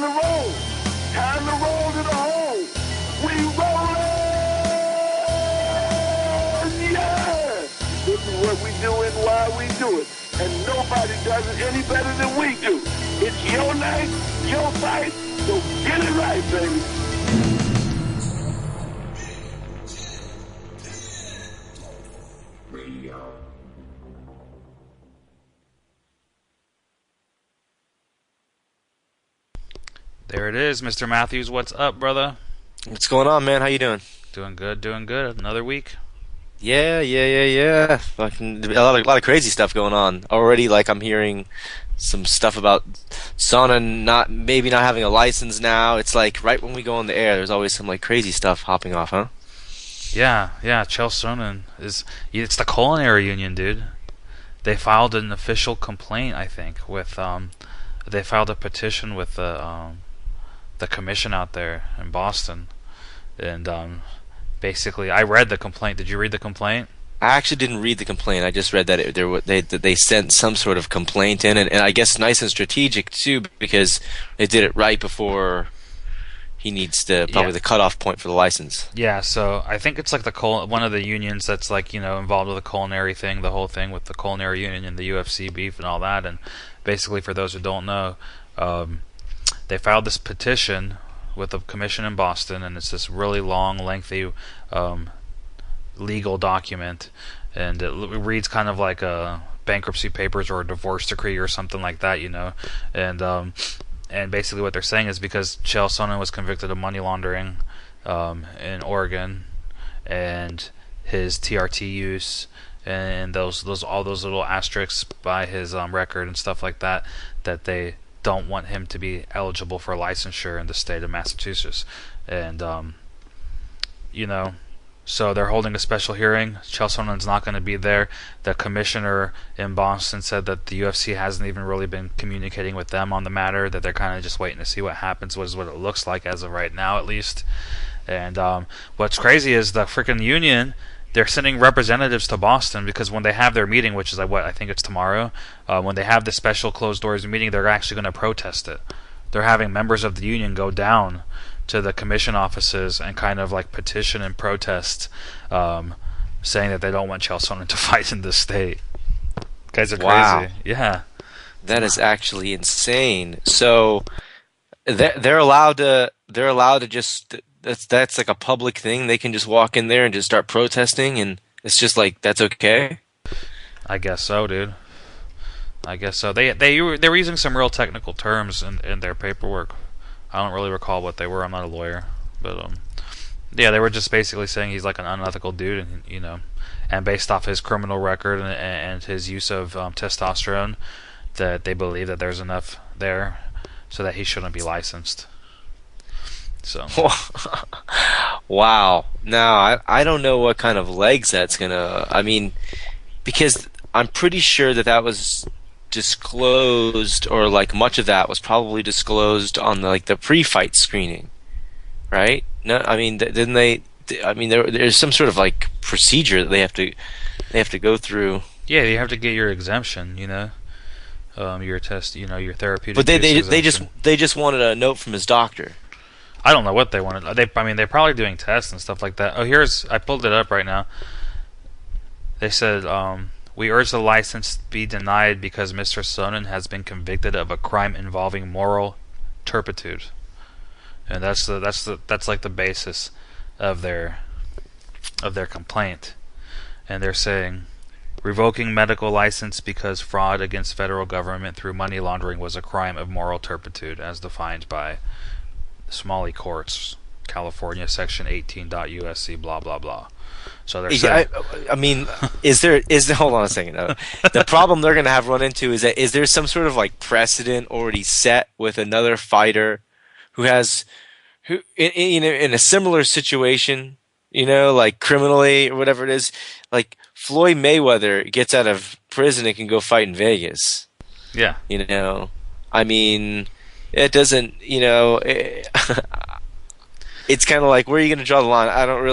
time to roll. Time to roll to the hole. We rolling. Yeah. This is what we do and why we do it. And nobody does it any better than we do. It's your night, your fight, so get it right, baby. There it is, Mr. Matthews. What's up, brother? What's going on, man? How you doing? Doing good, doing good. Another week? Yeah. Fucking a lot of crazy stuff going on already. Like I'm hearing some stuff about Sona maybe not having a license now. It's like right when we go on the air, there's always some like crazy stuff hopping off, huh? Yeah. Chael Sonnen it's the culinary union, dude. They filed an official complaint, I think, with they filed a petition with the commission out there in Boston, and basically, I read the complaint. Did you read the complaint? I actually didn't read the complaint. I just read that they sent some sort of complaint in, and I guess nice and strategic too, because they did it right before he needs probably the cutoff point for the license. Yeah, so I think it's like one of the unions that's like involved with the culinary thing, the whole thing with the culinary union and the UFC beef and all that, and basically for those who don't know. They filed this petition with the commission in Boston, and it's this really long, lengthy legal document, and it reads kind of like a bankruptcy papers or a divorce decree or something like that, and basically what they're saying is because Chael Sonnen was convicted of money laundering in Oregon, and his TRT use, and all those little asterisks by his record and stuff like that, that they don't want him to be eligible for licensure in the state of Massachusetts. And so they're holding a special hearing. Chael Sonnen's not going to be there. The commissioner in Boston said that the UFC hasn't even really been communicating with them on the matter, that they're kind of just waiting to see what happens, what it looks like as of right now at least. And what's crazy is the freaking union, they're sending representatives to Boston because when they have their meeting, which is I think it's tomorrow, when they have the special closed doors meeting, they're actually going to protest it. They're having members of the union go down to the commission offices and kind of like petition and protest, saying that they don't want Chael Sonnen to fight in this state. Guys are crazy. Wow. Yeah. That is actually insane. So they're allowed to just that's like a public thing. They can just walk in there and just start protesting, and it's just like that's okay. I guess so, dude. I guess so. They were using some real technical terms in their paperwork. I don't really recall what they were. I'm not a lawyer, but yeah, they were just basically saying he's like an unethical dude, and and based off his criminal record and his use of testosterone, that they believe that there's enough there so that he shouldn't be licensed. So wow. Now I don't know what kind of legs that's gonna. I mean, because I'm pretty sure that was disclosed, or like much of that was probably disclosed on the pre-fight screening, right? No, I mean, didn't they? I mean, there's some sort of like procedure that they have to go through. Yeah, you have to get your exemption, your test, your therapeutic. But they just wanted a note from his doctor. I don't know what they wanted. They're probably doing tests and stuff like that. Oh, I pulled it up right now. They said, we urge the license be denied because Mr. Sonnen has been convicted of a crime involving moral turpitude, and that's like the basis of their complaint. And they're saying, revoking medical license because fraud against federal government through money laundering was a crime of moral turpitude, as defined by Smalley Courts, California, Section 18.USC, blah blah blah. So they're saying, I mean, is there? Hold on a second. The problem they're going to have run into is there some sort of like precedent already set with another fighter who in a similar situation, like criminally or whatever it is, like Floyd Mayweather gets out of prison and can go fight in Vegas. Yeah. I mean, it doesn't, it's kind of like, where are you going to draw the line? I don't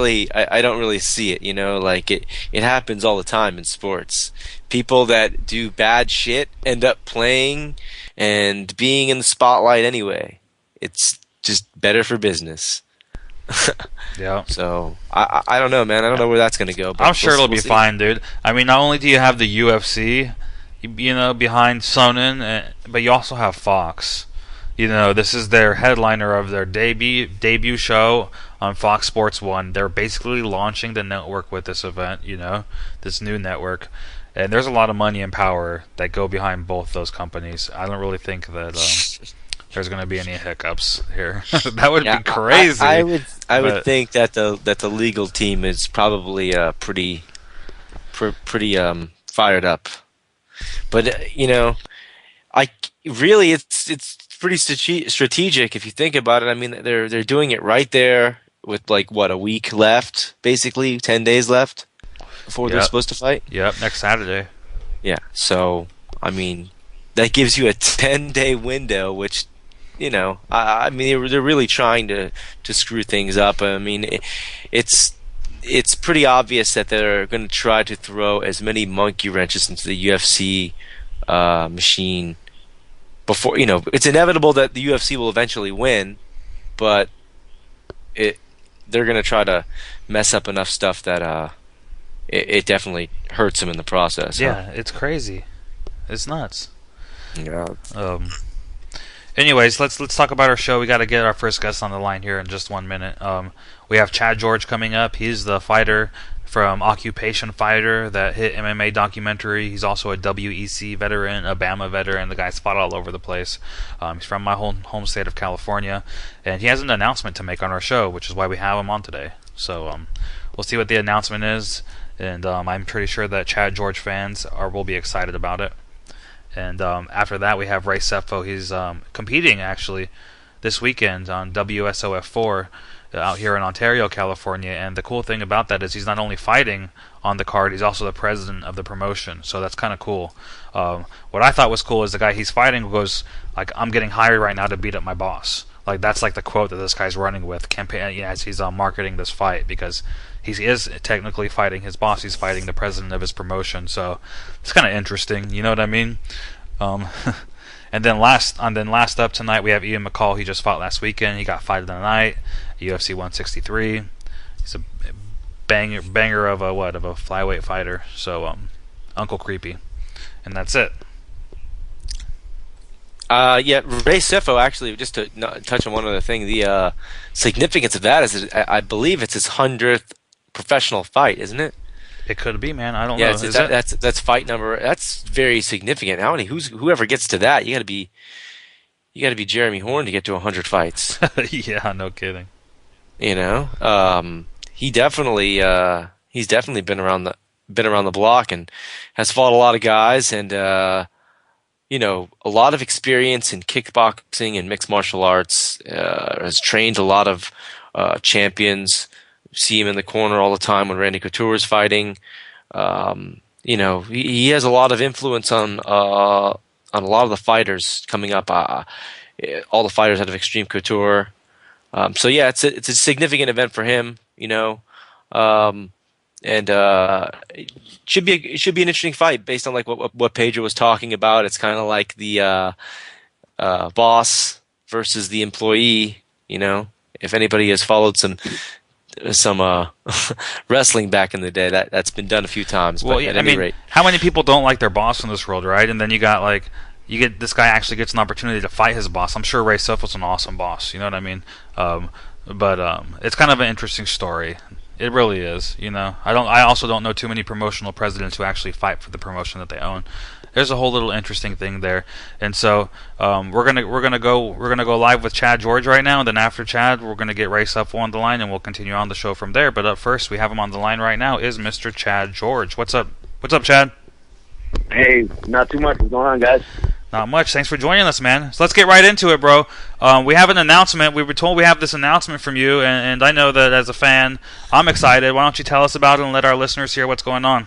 really see it, like it happens all the time in sports. People that do bad shit end up playing and being in the spotlight anyway. it's just better for business. Yeah. So I don't know, man. I don't know where that's going to go. But I'm sure it'll be see. fine, dude. I mean, not only do you have the UFC, behind Sonnen, but you also have Fox. This is their headliner of their debut show on Fox Sports 1. They're basically launching the network with this event, this new network. And there's a lot of money and power that go behind both those companies. I don't really think that there's going to be any hiccups here. That would be crazy. I would think that the legal team is probably pretty fired up. But it's pretty strategic if you think about it. I mean, they're doing it right there with a week left, basically 10 days left before they're supposed to fight. Yep, next Saturday. Yeah, so I mean, that gives you a 10-day window, which I mean, they're really trying to screw things up. I mean, it's pretty obvious that they're going to try to throw as many monkey wrenches into the UFC machine before. It's inevitable that the UFC will eventually win, but they're going to try to mess up enough stuff that it definitely hurts them in the process. Yeah, It's crazy. It's nuts. Yeah. Anyways, let's talk about our show. We got to get our first guest on the line here in just 1 minute. We have Chad George coming up. He's the fighter from Occupation Fighter, that hit MMA documentary. He's also a WEC veteran, a BAMA veteran. The guy's fought all over the place. He's from my home state of California, and he has an announcement to make on our show, which is why we have him on today. So we'll see what the announcement is, and I'm pretty sure that Chad George fans will be excited about it. And after that, we have Ray Sefo. He's competing, actually, this weekend on WSOF4 out here in Ontario, California. And the cool thing about that is he's not only fighting on the card, he's also the president of the promotion. So that's kind of cool. What I thought was cool is the guy he's fighting goes, I'm getting hired right now to beat up my boss. That's the quote that this guy's running with as he's marketing this fight, because he is technically fighting his boss. He's fighting the president of his promotion, so it's kind of interesting. You know what I mean? And then last up tonight, we have Ian McCall. He just fought last weekend. He got fight of the night, UFC 163. He's a banger of a flyweight fighter. So Uncle Creepy, and that's it. Ray Sefo, actually, just to touch on one other thing, the significance of that is that I believe it's his 100th professional fight, isn't it? It could be, man. I don't know. That's fight number. That's very significant. How many? Whoever gets to that, you got to be Jeremy Horn to get to 100 fights. Yeah, no kidding. He's definitely been around the block and has fought a lot of guys, and a lot of experience in kickboxing and mixed martial arts. Has trained a lot of champions. See him in the corner all the time when Randy Couture is fighting. He has a lot of influence on a lot of the fighters coming up. All the fighters out of Extreme Couture. It's a significant event for him. And it should be an interesting fight based on what Pedro was talking about. It's kind of like the boss versus the employee. If anybody has followed some wrestling back in the day, that's been done a few times. Well, yeah, rate, how many people don't like their boss in this world, right? And then you get this guy actually gets an opportunity to fight his boss. I'm sure Ray Sefo's an awesome boss. You know what I mean? But it's kind of an interesting story. It really is. I also don't know too many promotional presidents who actually fight for the promotion that they own. There's a whole little interesting thing there, and so we're gonna go live with Chad George right now, and then after Chad, we're gonna get Ray Sefo on the line, and we'll continue on the show from there. But up first, we have him on the line right now is Mr. Chad George. What's up? What's up, Chad? Hey, not too much. What's going on, guys? Not much. Thanks for joining us, man. So let's get right into it, bro. We have an announcement. We were told we have this announcement from you, and I know that as a fan, I'm excited. Why don't you tell us about it and let our listeners hear what's going on?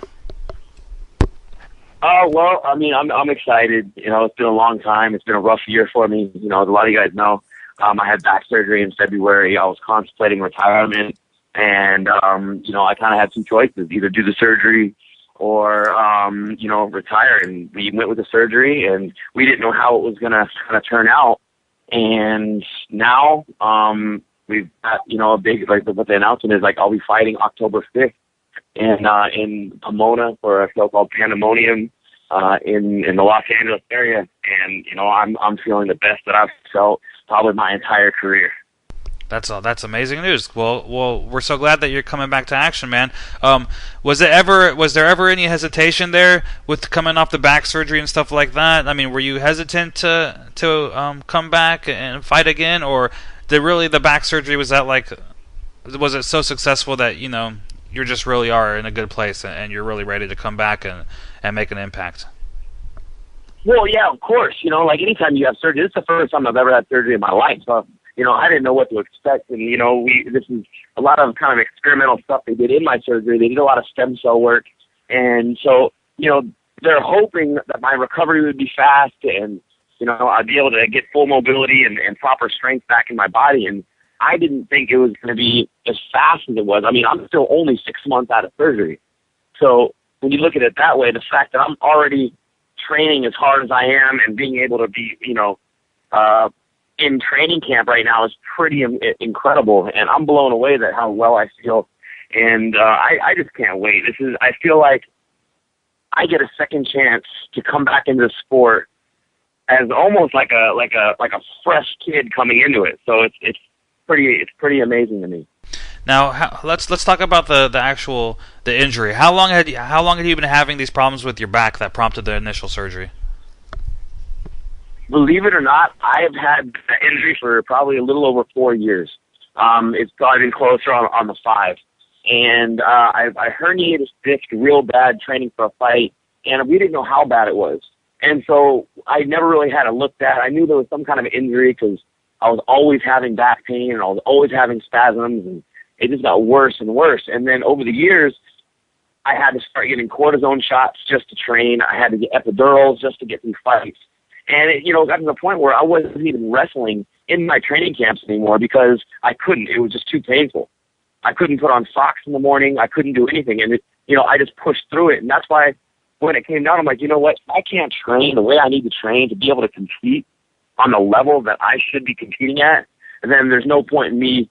Well, I mean, I'm excited. It's been a long time. It's been a rough year for me. As a lot of you guys know, I had back surgery in February. I was contemplating retirement, and I kind of had two choices: either do the surgery or retire. And we went with the surgery, and we didn't know how it was going to kind of turn out. And now, we've got, a big, like, what the announcement is, like, I'll be fighting October 5th in Pomona for a show called Pandemonium, in the Los Angeles area. And, I'm feeling the best that I've felt probably my entire career. That's amazing news. Well, we're so glad that you're coming back to action, man. Was there ever any hesitation there with coming off the back surgery and stuff like that? I mean, were you hesitant to come back and fight again, or did really the back surgery was it so successful that you just really are in a good place and you're really ready to come back and make an impact? Well, yeah, of course. Like anytime you have surgery, this is the first time I've ever had surgery in my life. So, I didn't know what to expect. And, this is a lot of kind of experimental stuff they did in my surgery. They did a lot of stem cell work. And so, they're hoping that my recovery would be fast and, I'd be able to get full mobility and proper strength back in my body. And I didn't think it was going to be as fast as it was. I mean, I'm still only 6 months out of surgery. So when you look at it that way, the fact that I'm already training as hard as I am and being able to be, in training camp right now is pretty incredible, and I'm blown away at how well I feel, and I just can't wait. I feel like I get a second chance to come back into the sport as almost like a fresh kid coming into it. So it's pretty amazing to me. Now let's talk about the injury. How long had you been having these problems with your back that prompted the initial surgery? Believe it or not, I have had the injury for probably a little over 4 years. It's probably been closer on the 5. And I herniated a disc real bad training for a fight, and we didn't know how bad it was. And so I never really had it looked at. I knew there was some kind of injury because I was always having back pain and I was always having spasms, and it just got worse and worse. And then over the years, I had to start getting cortisone shots just to train. I had to get epidurals just to get through fights. And it, got to the point where I wasn't even wrestling in my training camps anymore because I couldn't. It was just too painful. I couldn't put on socks in the morning. I couldn't do anything. And, I just pushed through it. And that's why when it came down, I'm like, you know what? I can't train the way I need to train to be able to compete on the level that I should be competing at. And then there's no point in me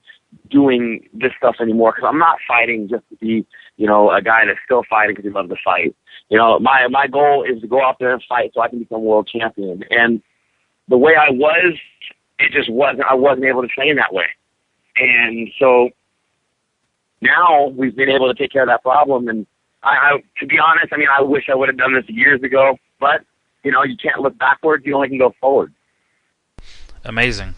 doing this stuff anymore because I'm not fighting just to be, a guy that's still fighting because he loves to fight. My goal is to go out there and fight so I can become world champion. And the way I was, I wasn't able to train that way. And so now we've been able to take care of that problem. And I to be honest, I wish I would have done this years ago, but you can't look backwards. You only can go forward. Amazing.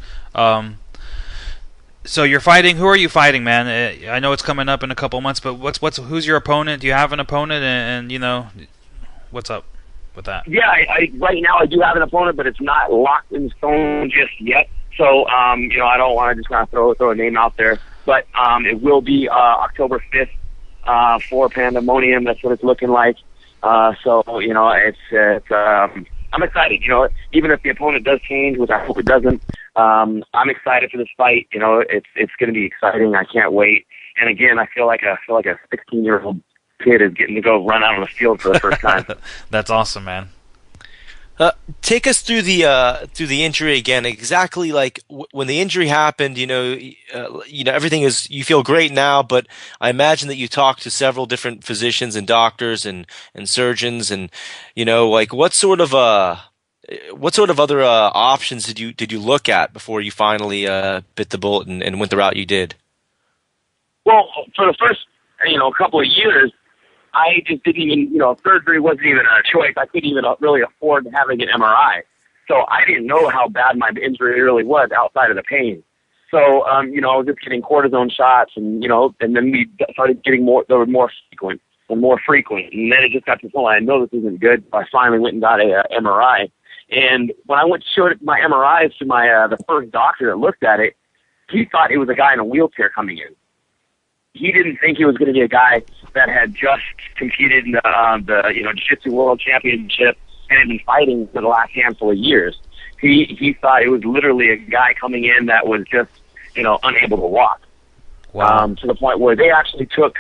So you're fighting. Who are you fighting, man? I know it's coming up in a couple months, but who's your opponent? Do you have an opponent? And what's up with that? Yeah, I right now I do have an opponent, but it's not locked in stone just yet. So I don't want to just kind of throw a name out there, but it will be October 5th for Pandemonium. That's what it's looking like. So it's I'm excited. Even if the opponent does change, which I hope it doesn't, I'm excited for this fight. It's going to be exciting. I can't wait. And again, I feel like a 16-year-old kid is getting to go run out on the field for the first time. That's awesome, man. Take us through the injury again. Exactly like when the injury happened. Everything is. You feel great now, but I imagine that you talked to several different physicians and doctors and surgeons, and what sort of other options did you look at before you finally bit the bullet and went the route you did? Well, for the first couple of years, I just didn't even, surgery wasn't even a choice. I couldn't even really afford having an MRI. So I didn't know how bad my injury really was outside of the pain. So, I was just getting cortisone shots and then we started getting more frequent. And then it just got to the point I know this isn't good. So I finally went and got a MRI. And when I went to show my MRIs to the first doctor that looked at it, he thought it was a guy in a wheelchair coming in. He didn't think he was going to be a guy that had just competed in the Jiu-Jitsu World Championship and had been fighting for the last handful of years. He thought it was literally a guy coming in that was just unable to walk. Wow. To the point where they actually took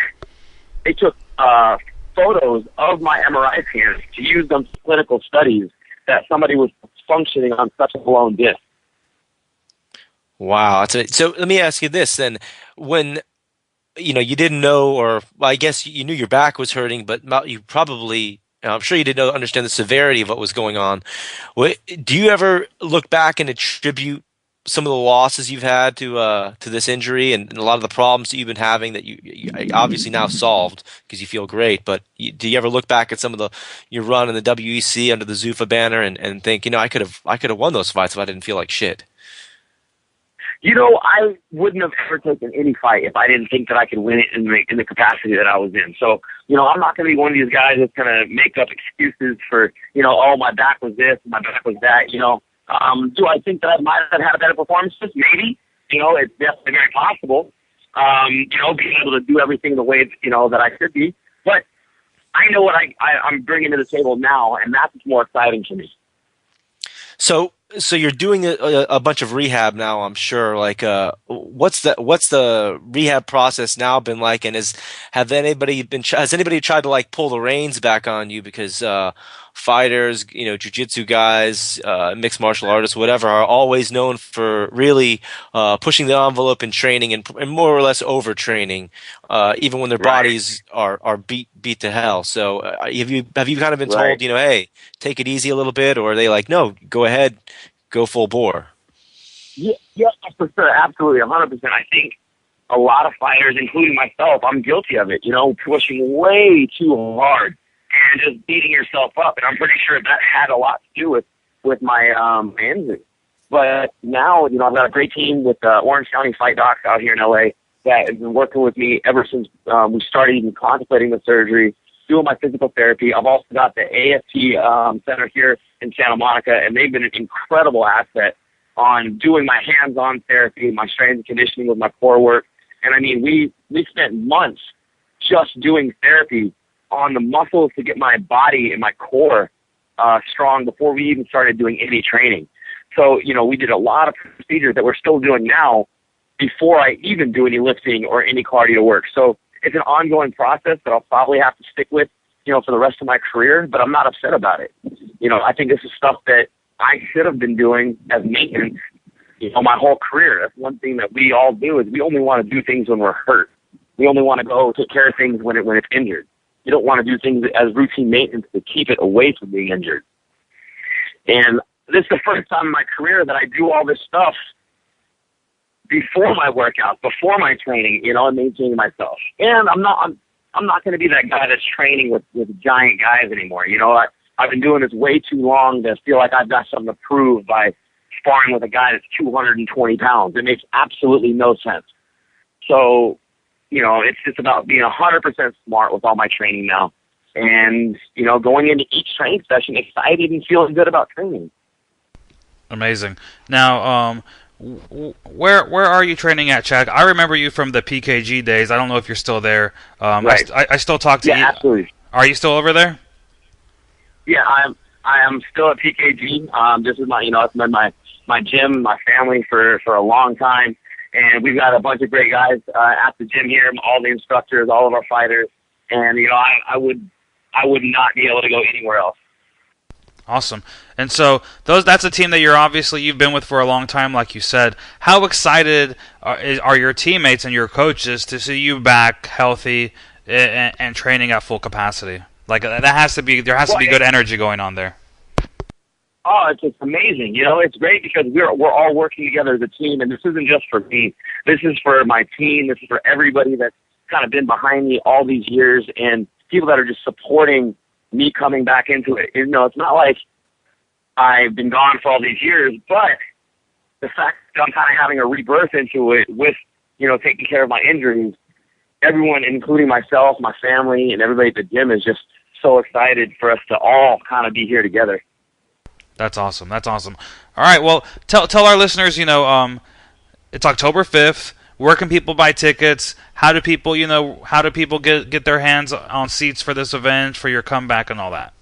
photos of my MRI scans to use them for clinical studies that somebody was functioning on such a blown disc. Wow. So let me ask you this then. When you didn't know, or well, I guess you knew your back was hurting, but you probably, I'm sure you didn't understand the severity of what was going on. Do you ever look back and attribute some of the losses you've had to this injury and a lot of the problems that you've been having that you obviously now solved because you feel great? But do you ever look back at some of your run in the WEC under the Zuffa banner and think, I could have won those fights if I didn't feel like shit? I wouldn't have ever taken any fight if I didn't think that I could win it in the capacity that I was in. So, I'm not going to be one of these guys that's going to make up excuses for, oh, my back was this, my back was that, Do I think that I might have had a better performance? Maybe. It's definitely very possible, being able to do everything the way, that I should be. But I know what I'm bringing to the table now, and that's what's more exciting to me. So you're doing a bunch of rehab now, I'm sure. Like, what's the rehab process now been like? And has anybody tried to like pull the reins back on you? Because fighters, jiu-jitsu guys, mixed martial artists, whatever, are always known for really pushing the envelope in training and more or less overtraining, even when their bodies are beat to hell. So have you kind of been told, hey, take it easy a little bit, or are they like, no, go ahead, go full bore? Yeah, for sure, absolutely, 100%. I think a lot of fighters, including myself, I'm guilty of it. Pushing way too hard and just beating yourself up, and I'm pretty sure that had a lot to do with my injury. But now, I've got a great team with Orange County Fight Docs out here in LA that has been working with me ever since we started even contemplating the surgery, doing my physical therapy. I've also got the AFT Center here in Santa Monica, and they've been an incredible asset on doing my hands-on therapy, my strength and conditioning with my core work. And I mean, we spent months just doing therapy on the muscles to get my body and my core strong before we even started doing any training. So, we did a lot of procedures that we're still doing now before I even do any lifting or any cardio work. So it's an ongoing process that I'll probably have to stick with, for the rest of my career, but I'm not upset about it. I think this is stuff that I should have been doing as maintenance, my whole career. That's one thing that we all do is we only want to do things when we're hurt. We only want to go take care of things when it's injured. You don't want to do things as routine maintenance to keep it away from being injured. And this is the first time in my career that I do all this stuff before my workout, before my training, and maintaining myself. And I'm not going to be that guy that's training with giant guys anymore. I've been doing this way too long to feel like I've got something to prove by sparring with a guy that's 220 pounds. It makes absolutely no sense. So, it's just about being 100% smart with all my training now. And, going into each training session excited and feeling good about training. Amazing. Now, where are you training at, Chad? I remember you from the PKG days. I don't know if you're still there. Right. I still talk to you. Yeah, absolutely. Are you still over there? Yeah, I am still at PKG. This is my, it's been my gym, my family for a long time, and we've got a bunch of great guys at the gym here. All the instructors, all of our fighters, and I would not be able to go anywhere else. Awesome. And so that's a team that you've been with for a long time, like you said. How excited are your teammates and your coaches to see you back healthy and training at full capacity? Like there has to be good energy going on there. Oh, it's amazing. It's great because we're all working together as a team, and this isn't just for me. This is for my team. This is for everybody that's kind of been behind me all these years, and people that are just supporting me coming back into it. It's not like I've been gone for all these years, but the fact that I'm kind of having a rebirth into it with, taking care of my injuries, everyone, including myself, my family, and everybody at the gym is just so excited for us to all kind of be here together. That's awesome. All right, well, tell our listeners, it's October 5th. Where can people buy tickets? How do people get their hands on seats for this event, for your comeback and all that?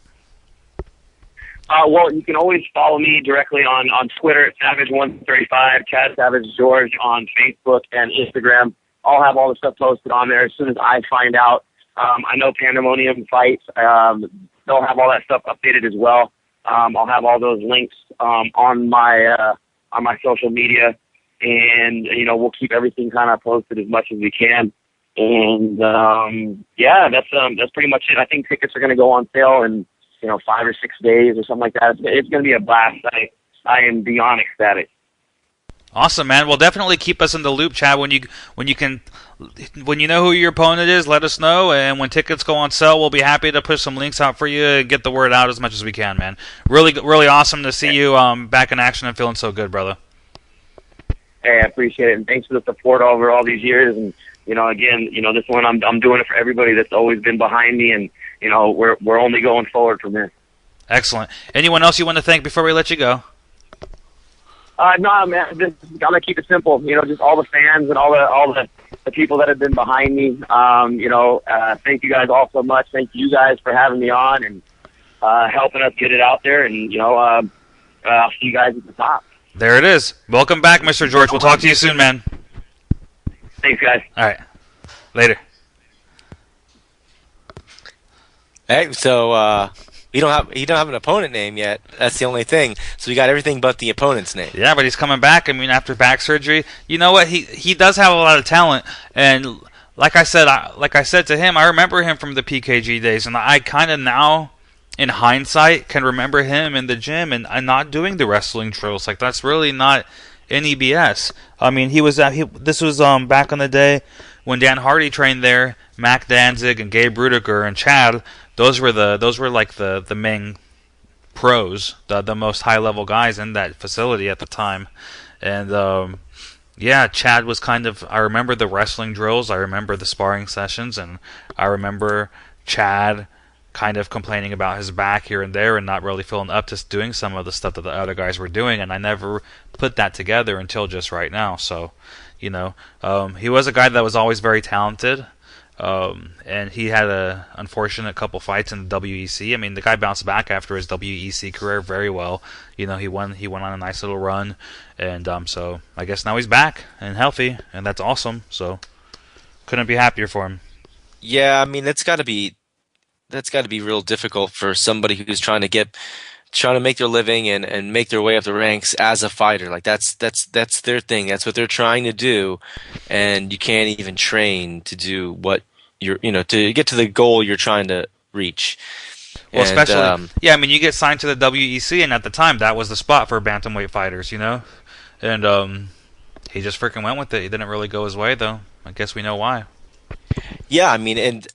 Well, you can always follow me directly on Twitter at Savage135, Chad Savage George on Facebook and Instagram. I'll have all the stuff posted on there as soon as I find out. I know Pandemonium Fights, they'll have all that stuff updated as well. I'll have all those links on my social media. and we'll keep everything kind of posted as much as we can. And that's pretty much it. I think tickets are going to go on sale in 5 or 6 days or something like that. It's going to be a blast. I am beyond ecstatic. Awesome, man. Well, definitely keep us in the loop, Chad. When you know who your opponent is, let us know. And when tickets go on sale, we'll be happy to push some links out for you and get the word out as much as we can, man. Really, really awesome to see you back in action and feeling so good, brother. Hey, I appreciate it, and thanks for the support over all these years. And again, this one I'm doing it for everybody that's always been behind me, and we're only going forward from here. Excellent. Anyone else you want to thank before we let you go? No, man, just gotta keep it simple. Just all the fans and all the people that have been behind me. Thank you guys all so much. Thank you guys for having me on and helping us get it out there. And I'll see you guys at the top. There it is. Welcome back, Mr. George. We'll talk to you soon, man. Thanks, guys. All right. Later. Hey, so you don't have an opponent name yet. That's the only thing. So we got everything but the opponent's name. Yeah, but he's coming back. I mean, after back surgery, you know what? He does have a lot of talent, and like I said to him, I remember him from the PKG days, and I kind of now, in hindsight, can remember him in the gym and not doing the wrestling drills. Like, that's really not any BS. I mean, this was back in the day when Dan Hardy trained there. Mac Danzig and Gabe Rudiger and Chad. Those were like the main pros, the most high level guys in that facility at the time. And Chad was kind of. I remember the wrestling drills. I remember the sparring sessions, and I remember Chad kind of complaining about his back here and there and not really feeling up to doing some of the stuff that the other guys were doing, and I never put that together until just right now. So, he was a guy that was always very talented, and he had a unfortunate couple fights in the WEC. I mean, the guy bounced back after his WEC career very well. He went on a nice little run, and so I guess now he's back and healthy, and that's awesome. So, couldn't be happier for him. Yeah, I mean, that's got to be real difficult for somebody who's trying to make their living and make their way up the ranks as a fighter. Like that's their thing. That's what they're trying to do, and you can't even train to do what to get to the goal you're trying to reach. Well, especially, I mean, you get signed to the WEC, and at the time that was the spot for bantamweight fighters, and he just freaking went with it. He didn't really go his way, though. I guess we know why. Yeah, I mean, and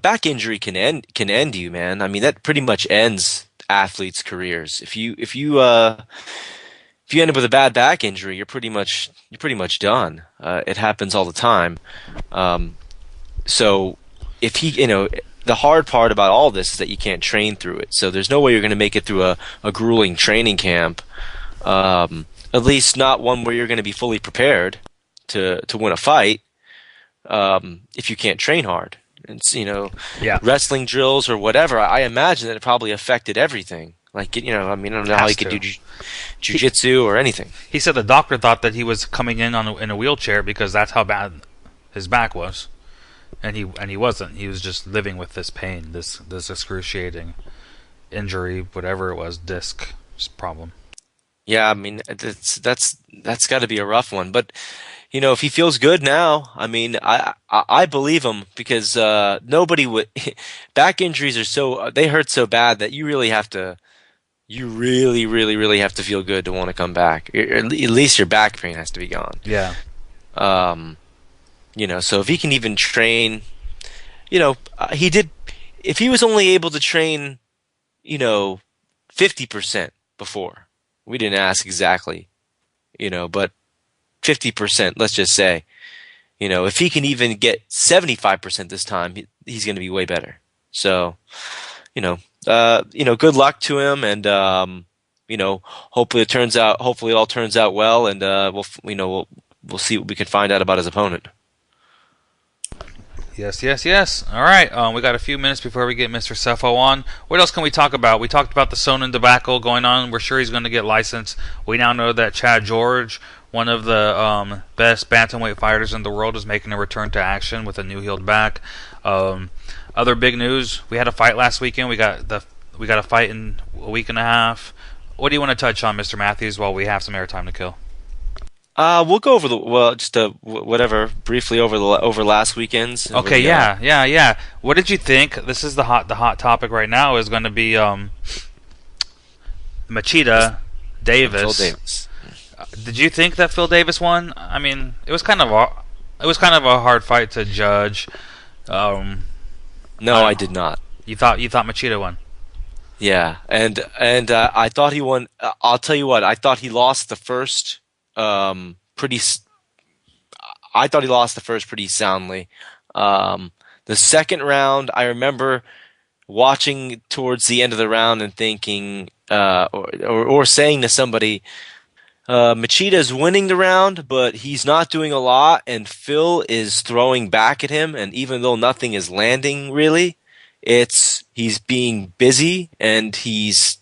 back injury can end you, man. I mean, that pretty much ends athletes' careers. If you end up with a bad back injury, you're pretty much done. It happens all the time. So if the hard part about all this is that you can't train through it. So there's no way you're going to make it through a grueling training camp. At least not one where you're going to be fully prepared to win a fight. If you can't train hard. And wrestling drills or whatever, I imagine that it probably affected everything. Like, I mean, I don't know how he could do jiu-jitsu or anything. He said the doctor thought that he was coming in in a wheelchair because that's how bad his back was, and he wasn't. He was just living with this pain, this excruciating injury, whatever it was, disc problem. Yeah, I mean, that's got to be a rough one, but. If he feels good now, I mean, I believe him because nobody would. Back injuries they hurt so bad that you really, really, really have to feel good to want to come back. At least your back pain has to be gone. Yeah. So if he can even train, he did. If he was only able to train, 50% before, we didn't ask exactly, but. 50%, let's just say, if he can even get 75% this time, he's going to be way better. So, good luck to him, and hopefully it all turns out well, and we'll see what we can find out about his opponent. Yes. All right, we got a few minutes before we get Mr. Sefo on. What else can we talk about? We talked about the Sonnen debacle going on. We're sure he's going to get licensed. We now know that Chad George, one of the best bantamweight fighters in the world, is making a return to action with a new healed back. Other big news: we had a fight last weekend. We got a fight in a week and a half. What do you want to touch on, Mr. Matthews, while we have some airtime to kill? We'll go over just whatever briefly over last weekend's. Okay, yeah. What did you think? This is the hot topic right now is going to be Machida Davis. Phil Davis. Did you think that Phil Davis won? I mean, it was kind of a hard fight to judge. No, I did not. You thought Machida won? Yeah, and I thought he won. I'll tell you what. I thought he lost the first pretty soundly. The second round, I remember watching towards the end of the round and thinking, or saying to somebody, Machida's winning the round, but he's not doing a lot, and Phil is throwing back at him, and even though nothing is landing really, he's being busy and he's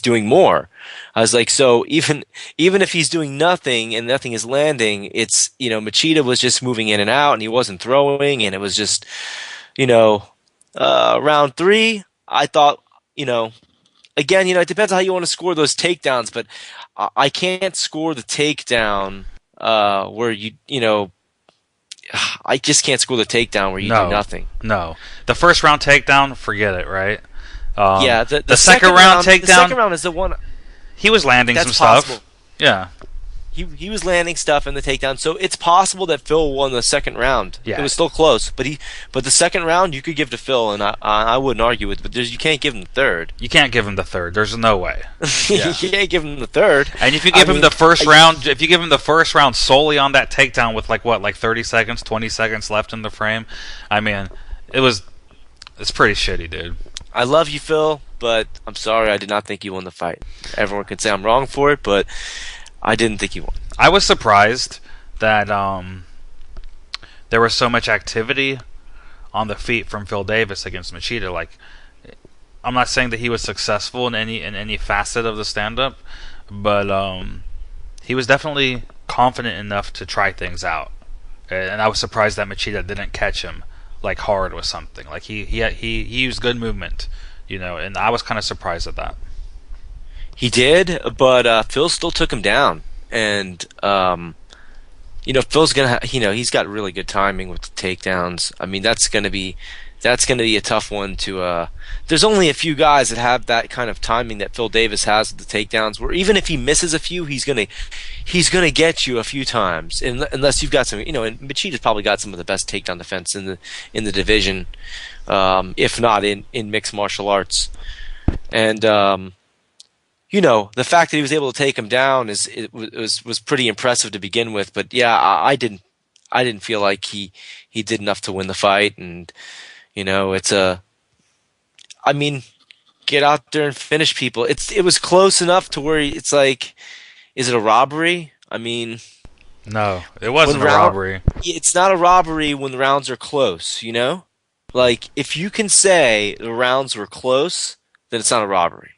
doing more. I was like, so even if he's doing nothing and nothing is landing, it's, Machida was just moving in and out and he wasn't throwing, and it was just, round 3, I thought, again, it depends on how you want to score those takedowns, but I can't score the takedown where I just can't score the takedown where you do nothing. No. The first round takedown, forget it, right? Yeah, the second round takedown. The second round is the one. He was landing some possible. stuff. Yeah. He was landing stuff in the takedown, so it's possible that Phil won the second round. Yeah. It was still close, but the second round you could give to Phil, and I wouldn't argue with it. But you can't give him the third. You can't give him the third. There's no way. You can't give him the third. And if you give him the first round, if you give him the first round solely on that takedown with like 30 seconds, 20 seconds left in the frame, I mean, it's pretty shitty, dude. I love you, Phil, but I'm sorry, I did not think you won the fight. Everyone can say I'm wrong for it, but I didn't think you won. I was surprised that there was so much activity on the feet from Phil Davis against Machida. Like, I'm not saying that he was successful in any facet of the stand-up, but he was definitely confident enough to try things out. And I was surprised that Machida didn't catch him like hard with something. Like he used good movement, and I was kind of surprised at that. He did, but Phil still took him down. And Phil's gonna, he's got really good timing with the takedowns. I mean, that's gonna be a tough one to. There's only a few guys that have that kind of timing that Phil Davis has with the takedowns. Where even if he misses a few, he's gonna get you a few times, unless you've got some. And Machida's probably got some of the best takedown defense in the division, if not in mixed martial arts, and. The fact that he was able to take him down was pretty impressive to begin with. But yeah, I didn't feel like he did enough to win the fight. And get out there and finish people. It was close enough to where it's like, is it a robbery? I mean, no, it wasn't a robbery. It's not a robbery when the rounds are close. Like if you can say the rounds were close, then it's not a robbery.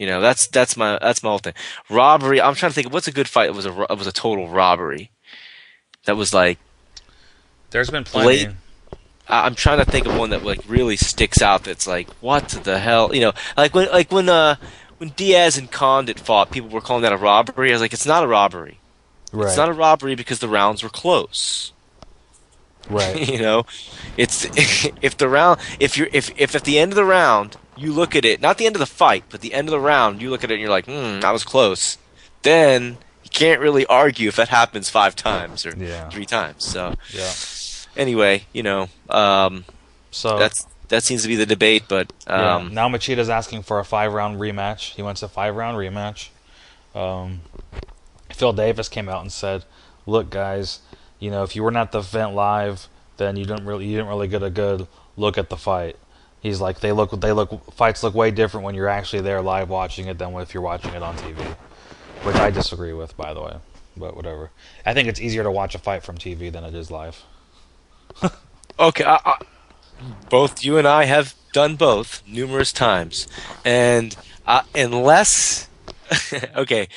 That's my whole thing. Robbery. I'm trying to think of what's a good fight. It was a total robbery. That was like. There's been plenty. I'm trying to think of one that like really sticks out. That's like, what the hell? When Diaz and Condit fought, people were calling that a robbery. I was like, it's not a robbery. Right. It's not a robbery because the rounds were close. Right. It's if at the end of the round. You look at it, not the end of the fight, but the end of the round, you look at it and you're like, that was close. Then you can't really argue if that happens 5 times or 3 times. So, anyway, so that seems to be the debate. But now Machida's asking for a 5-round rematch. He wants a 5-round rematch. Phil Davis came out and said, "Look, guys, if you were not at the event live, then you didn't really get a good look at the fight." He's like, fights look way different when you're actually there live watching it than if you're watching it on TV, which I disagree with, by the way. But whatever. I think it's easier to watch a fight from TV than it is live. Okay, both you and I have done both numerous times, and unless, okay,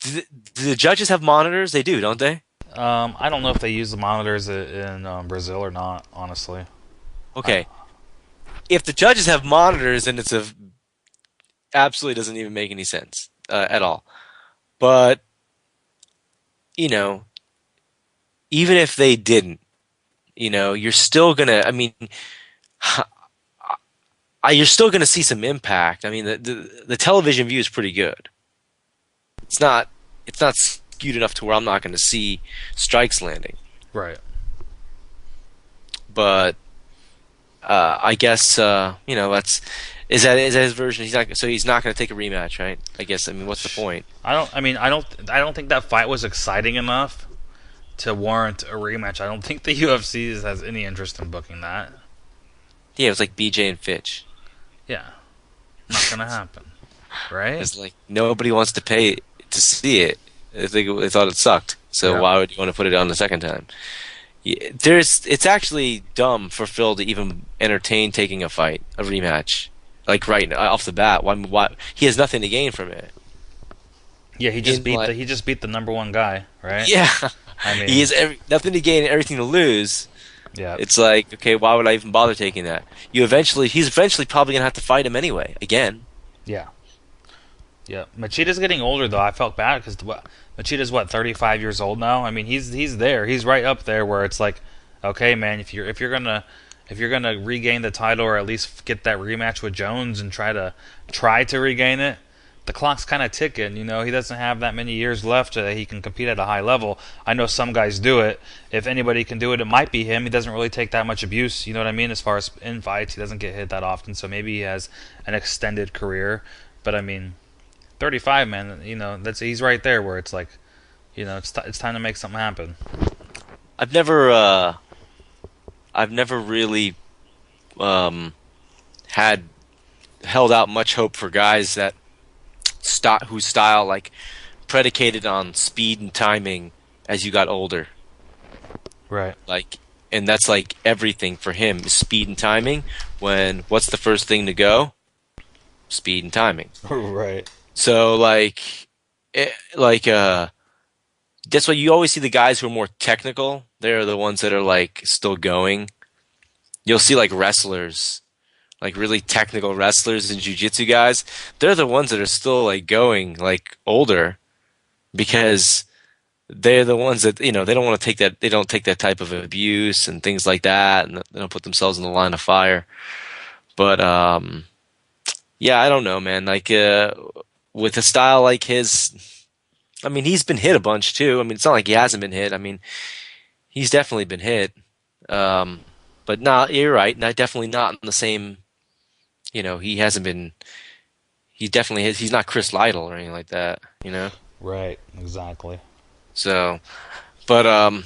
do the judges have monitors? They do, don't they? I don't know if they use the monitors in Brazil or not, honestly. Okay. If the judges have monitors, then absolutely doesn't even make any sense at all. But you know, even if they didn't, you're still gonna. I mean, you're still gonna see some impact. I mean, the television view is pretty good. It's not skewed enough to where I'm not gonna see strikes landing. Right. But I guess that's is that his version. He's not going to take a rematch, right? I guess. I mean, what's the point? I don't think that fight was exciting enough to warrant a rematch. I don't think the UFC has any interest in booking that. Yeah, it was like BJ and Fitch. Yeah, not gonna happen, right? It's like nobody wants to pay to see it. They thought it sucked. So why would you want to put it on the second time? It's actually dumb for Phil to even entertain taking a rematch, like right off the bat. Why he has nothing to gain from it. Yeah, he just beat the number one guy, right? Yeah, I mean, he has nothing to gain and everything to lose. Yeah, it's like, okay, why would I even bother taking that? He's eventually probably gonna have to fight him anyway again. Yeah. Yeah, Machida's getting older though. I felt bad because Machida's 35 years old now. I mean, he's there. He's right up there where it's like, okay, man, if you're gonna regain the title or at least get that rematch with Jones and try to regain it, the clock's kind of ticking. He doesn't have that many years left that he can compete at a high level. I know some guys do it. If anybody can do it, it might be him. He doesn't really take that much abuse. You know what I mean? As far as in fights, he doesn't get hit that often. So maybe he has an extended career. But I mean, 35, man, he's right there where it's like, it's time to make something happen. I've never really had held out much hope for guys that whose style like predicated on speed and timing as you got older. Right. Like, and that's like everything for him is speed and timing. What's the first thing to go? Speed and timing. Right. So that's why you always see the guys who are more technical. They're the ones that are like still going. You'll see like wrestlers, like really technical wrestlers and jiu-jitsu guys. They're the ones that are still like going, like older, because they're the ones that they don't want to take that. They don't take that type of abuse and things like that, and they don't put themselves in the line of fire. But yeah, I don't know, man. Like with a style like his, I mean, he's been hit a bunch too. I mean, it's not like he hasn't been hit. I mean, he's definitely been hit. But no, you're right. Definitely not in the same. He hasn't been. He definitely is. He's not Chris Lytle or anything like that. Right. Exactly. So, but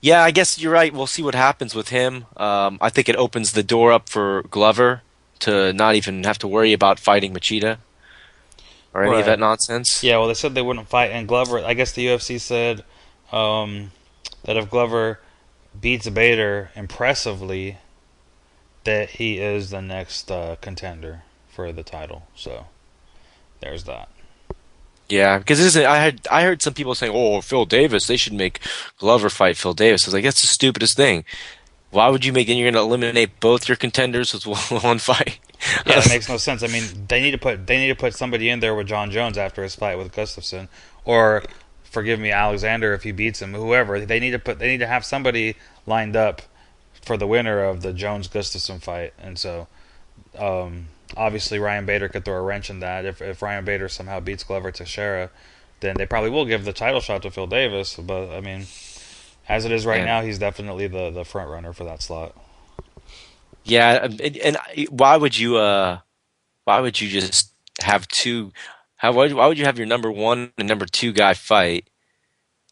yeah, I guess you're right. We'll see what happens with him. I think it opens the door up for Glover to not even have to worry about fighting Machida or any of that nonsense. Yeah, well, they said they wouldn't fight, and Glover. I guess the UFC said that if Glover beats Bader impressively, that he is the next contender for the title. So there's that. Yeah, because I heard some people saying, "Oh, Phil Davis, they should make Glover fight Phil Davis." I was like, that's the stupidest thing. Why would you make? Then you're going to eliminate both your contenders with one fight. Yeah, that makes no sense. I mean, they need to put somebody in there with John Jones after his fight with Gustafsson, or forgive me, Alexander if he beats him. Whoever they need to have somebody lined up for the winner of the Jones Gustafsson fight, and so. Obviously, Ryan Bader could throw a wrench in that. If Ryan Bader somehow beats Glover Teixeira, then they probably will give the title shot to Phil Davis. But I mean, as it is right now, he's definitely the front runner for that slot. Yeah, and why would you just have two? Why would you have your number one and number two guy fight?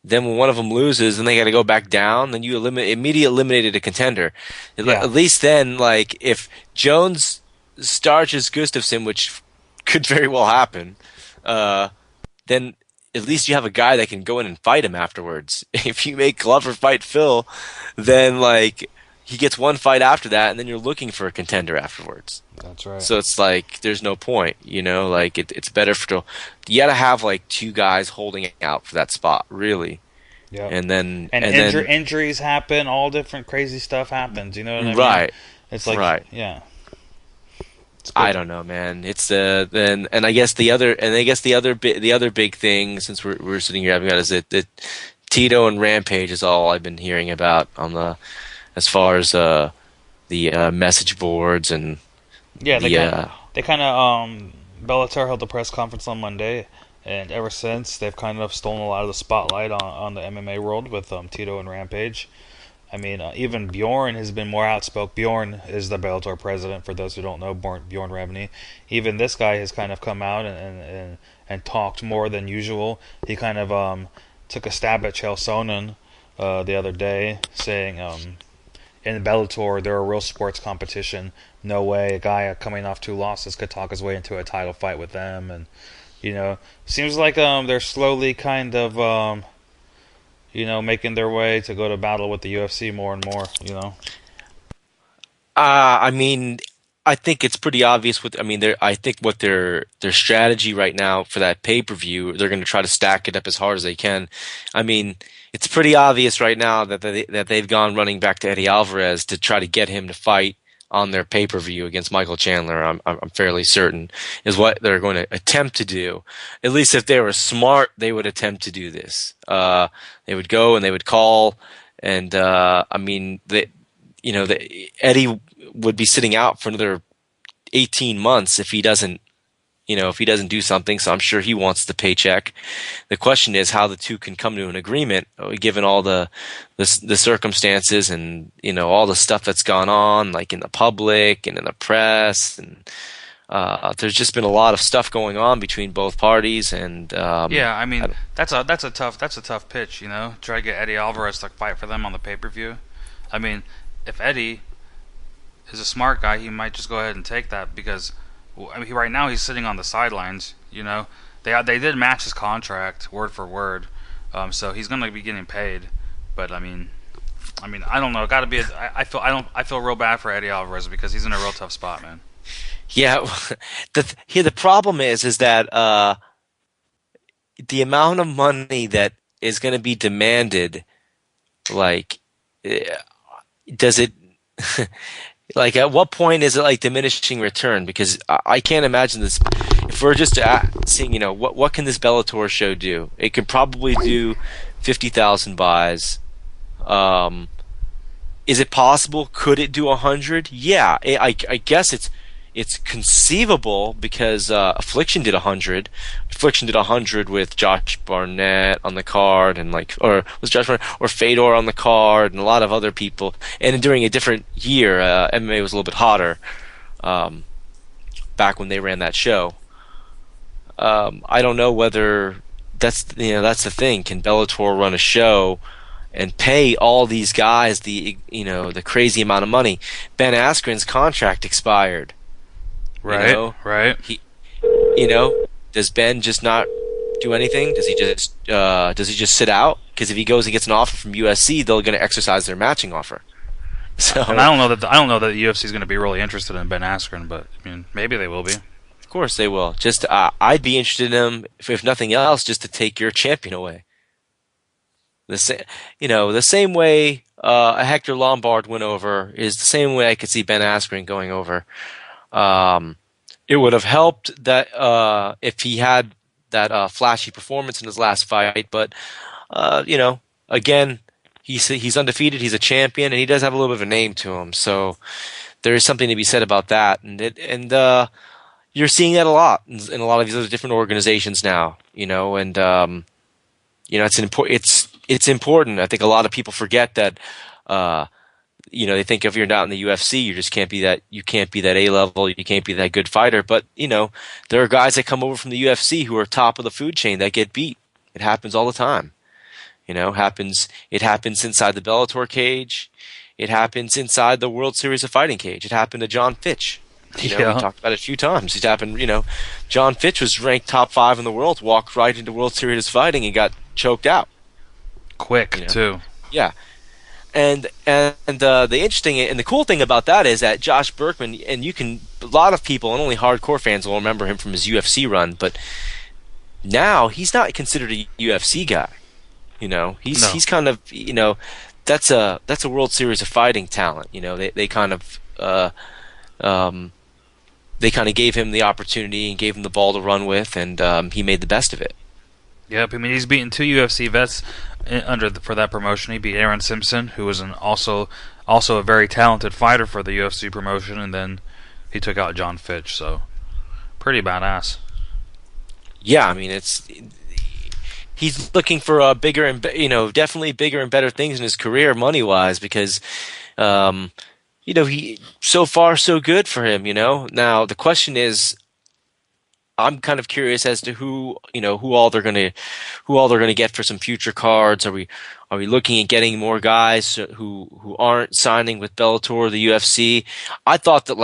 Then when one of them loses and they got to go back down, then you immediately eliminated a contender. Yeah. At least then, like if Jones starches Gustafsson, which could very well happen, then at least you have a guy that can go in and fight him afterwards. If you make Glover fight Phil, then like he gets one fight after that, and then you're looking for a contender afterwards. That's right. So it's like there's no point, like it's better you got to have like two guys holding out for that spot, really. Yeah. And then injuries happen, all different crazy stuff happens. You know what I mean? Right. It's like right. Yeah. I don't know, man. It's and I guess the other big thing, since we're sitting here having that, is that Tito and Rampage is all I've been hearing about on the as far as the message boards and Yeah, the they kind of Bellator held a press conference on Monday, and ever since they've kind of stolen a lot of the spotlight on the MMA world with Tito and Rampage. I mean, even Bjorn has been more outspoken. Bjorn is the Bellator president, for those who don't know, Bjorn Rebney. Even this guy has kind of come out and talked more than usual. He kind of took a stab at Chael Sonnen the other day, saying in Bellator they're a real sports competition. No way a guy coming off 2 losses could talk his way into a title fight with them. And, seems like they're slowly kind of making their way to go to battle with the UFC more and more. I mean, I think it's pretty obvious. I think what their strategy right now for that pay-per-view, they're going to try to stack it up as hard as they can. I mean, it's pretty obvious right now that they've gone running back to Eddie Alvarez to try to get him to fight on their pay-per-view against Michael Chandler. I'm fairly certain is what they're going to attempt to do. At least if they were smart, they would attempt to do this. They would go and they would call, and Eddie would be sitting out for another 18 months if he doesn't do something. So I'm sure he wants the paycheck. The question is how the two can come to an agreement, given all the circumstances and all the stuff that's gone on, like in the public and in the press, and there's just been a lot of stuff going on between both parties. And yeah, I mean that's a tough pitch. Try to get Eddie Alvarez to fight for them on the pay-per-view. I mean, if Eddie is a smart guy, he might just go ahead and take that because. Right now he's sitting on the sidelines. They did match his contract word for word, so he's going to be getting paid. But I mean, I don't know. Got to be. I feel real bad for Eddie Alvarez because he's in a real tough spot, man. Yeah, the problem is that the amount of money that is going to be demanded, like, does it? Like, at what point is it like diminishing return? Because I can't imagine this. If we're just seeing, what can this Bellator show do? It could probably do 50,000 buys. Is it possible? Could it do 100? Yeah, I guess it's conceivable because Affliction did 100. Affliction did 100 with Josh Barnett on the card, and or was Josh Barnett or Fedor on the card, and a lot of other people. And during a different year, MMA was a little bit hotter. Back when they ran that show, I don't know whether that's the thing. Can Bellator run a show and pay all these guys the crazy amount of money? Ben Askren's contract expired. Right, right. Does Ben just not do anything? Does he just sit out? Because if he goes and gets an offer from USC, they're going to exercise their matching offer. So, and I don't know that the UFC is going to be really interested in Ben Askren, but I mean, maybe they will be. Of course they will. Just I'd be interested in him if nothing else, just to take your champion away. The same way a Hector Lombard went over is the same way I could see Ben Askren going over. It would have helped that if he had that flashy performance in his last fight, but again, he's undefeated, he's a champion, and he does have a little bit of a name to him. So there is something to be said about that, and you're seeing that a lot in a lot of these other different organizations now. It's important. I think a lot of people forget that. They think if you're not in the UFC, you can't be that A level, you can't be that good fighter. But there are guys that come over from the UFC who are top of the food chain that get beat. It happens all the time. It happens inside the Bellator cage. It happens inside the World Series of Fighting cage. It happened to John Fitch. We talked about it a few times. It happened. John Fitch was ranked top 5 in the world, walked right into World Series of Fighting and got choked out. Quick too. Yeah. And the interesting and the cool thing about that is that Josh Berkman, and a lot of people, and only hardcore fans will remember him from his UFC run, but now he's not considered a UFC guy. He's kind of that's a World Series of Fighting talent. They kind of they kind of gave him the opportunity and gave him the ball to run with, and he made the best of it. Yep, I mean he's beaten 2 UFC vets for that promotion. He beat Aaron Simpson, who was also a very talented fighter for the UFC promotion, and then he took out John Fitch. So pretty badass. Yeah, I mean he's looking for a bigger and definitely bigger and better things in his career, money wise, because he so far so good for him. Now the question is, I'm kind of curious as to who all they're gonna get for some future cards. Are we looking at getting more guys who aren't signing with Bellator or the UFC? I thought that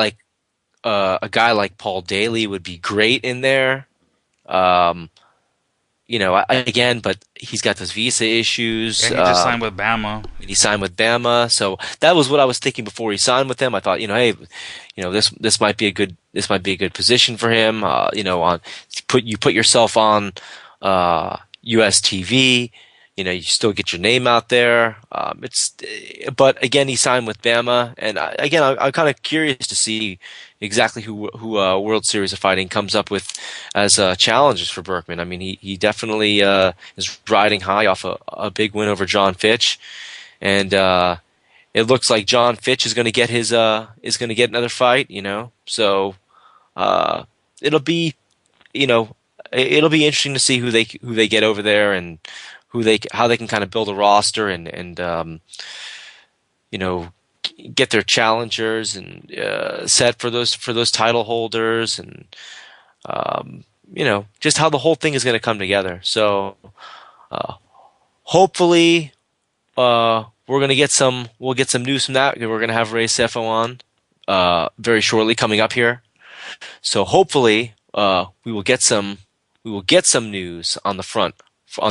a guy like Paul Daly would be great in there. Again, but he's got those visa issues. And he just signed with Bama. He signed with Bama, so that was what I was thinking before he signed with them. I thought, hey, this might be a good position for him. You put yourself on US TV. You still get your name out there. But again, he signed with Bama, and I'm kind of curious to see exactly who World Series of Fighting comes up with as challenges for Berkman. I mean, he definitely is riding high off a big win over John Fitch, and it looks like John Fitch is going to get another fight. So it'll be interesting to see who they get over there and how they can kind of build a roster and get their challengers and set for those title holders, and just how the whole thing is going to come together. So hopefully we'll get some news from that. We're going to have Ray Sefo on very shortly coming up here. So hopefully we will get some news on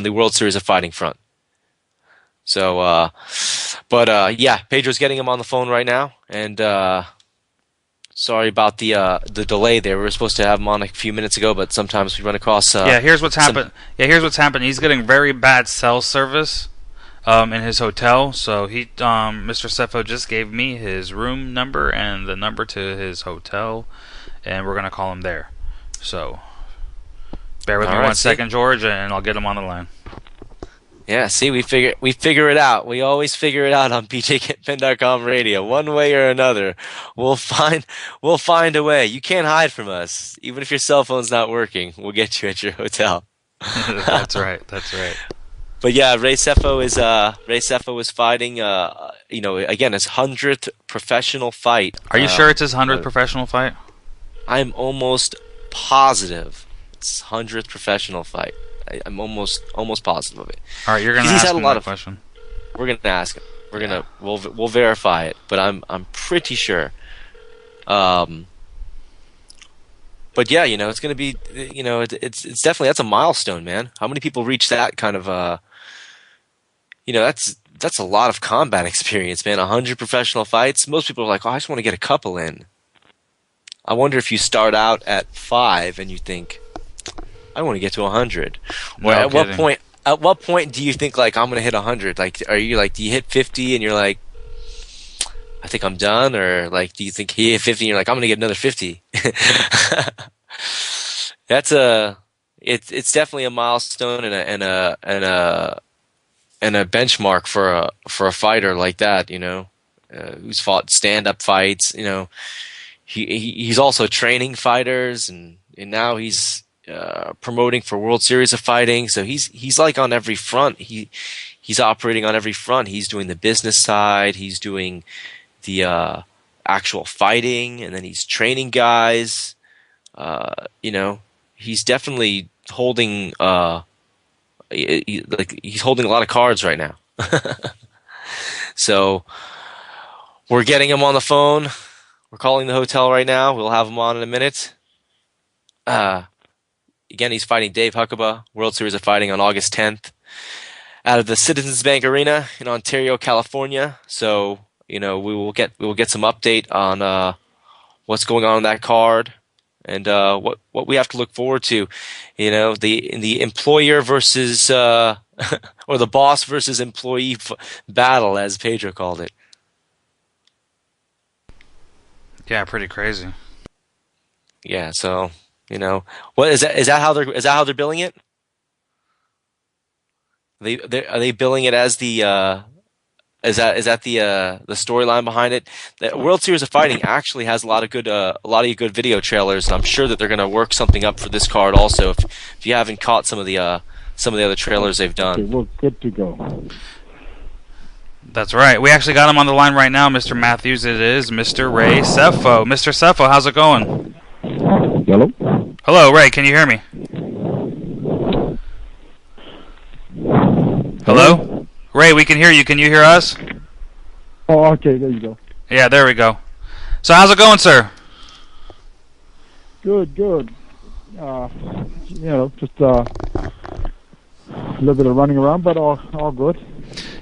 the World Series of Fighting front. So, Pedro's getting him on the phone right now, and sorry about the delay there. We were supposed to have him on a few minutes ago, but sometimes we run across. Here's what's happened. Here's what's happened. He's getting very bad cell service in his hotel. So Mr. Sefo just gave me his room number and the number to his hotel, and we're gonna call him there. So, bear with me 1 second, George, and I'll get him on the line. Yeah, see, we figure it out. We always figure it out on BJKitPen.com radio. One way or another, we'll find a way. You can't hide from us. Even if your cell phone's not working, we'll get you at your hotel. That's right. But yeah, Ray Sefo is fighting. Again, his 100th professional fight. Are you sure it's his 100th professional fight? I'm almost positive it's 100th professional fight. I'm almost positive of it. All right, you're gonna ask him that question. We're gonna ask him. We'll verify it, but I'm pretty sure. But yeah, it's gonna be it's definitely, that's a milestone, man. How many people reach that kind of that's a lot of combat experience, man. 100 professional fights. Most people are like, oh, I just want to get a couple in. I wonder if you start out at 5 and you think, I want to get to 100. Or at what point do you think, like, I'm going to hit 100? Like, do you hit 50 and you're like, I think I'm done? Or like, do you think he hit 50 and you're like, I'm going to get another 50? It's definitely a milestone and a benchmark for a fighter like that, who's fought stand-up fights. He's also training fighters, and now he's promoting for World Series of Fighting. So he's like on every front. He's operating on every front. He's doing the business side. He's doing the actual fighting, and then he's training guys. He's definitely holding he's holding a lot of cards right now. So we're getting him on the phone. We're calling the hotel right now. We'll have him on in a minute. Again, he's fighting Dave Huckabee, World Series of Fighting, on August 10th out of the Citizens Bank Arena in Ontario, California. So, we will get some update on what's going on in that card and what we have to look forward to. The employer versus or the boss versus employee battle, as Pedro called it. Yeah, pretty crazy. Yeah, so what is that? Is that how they're billing it? Are they billing it as the is that the storyline behind it? The World Series of Fighting actually has a lot of good video trailers, and I'm sure that they're going to work something up for this card also. If you haven't caught some of the other trailers they've done. Okay, we're good to go. That's right. We actually got him on the line right now, Mr. Matthews. It is Mr. Ray Sefo. Mr. Sefo, how's it going? Hello? Hello, Ray. Can you hear me? Hello? Ray, we can hear you. Can you hear us? Oh, okay, there you go. Yeah, there we go. So how's it going, sir? Good. Just a little bit of running around, but all good.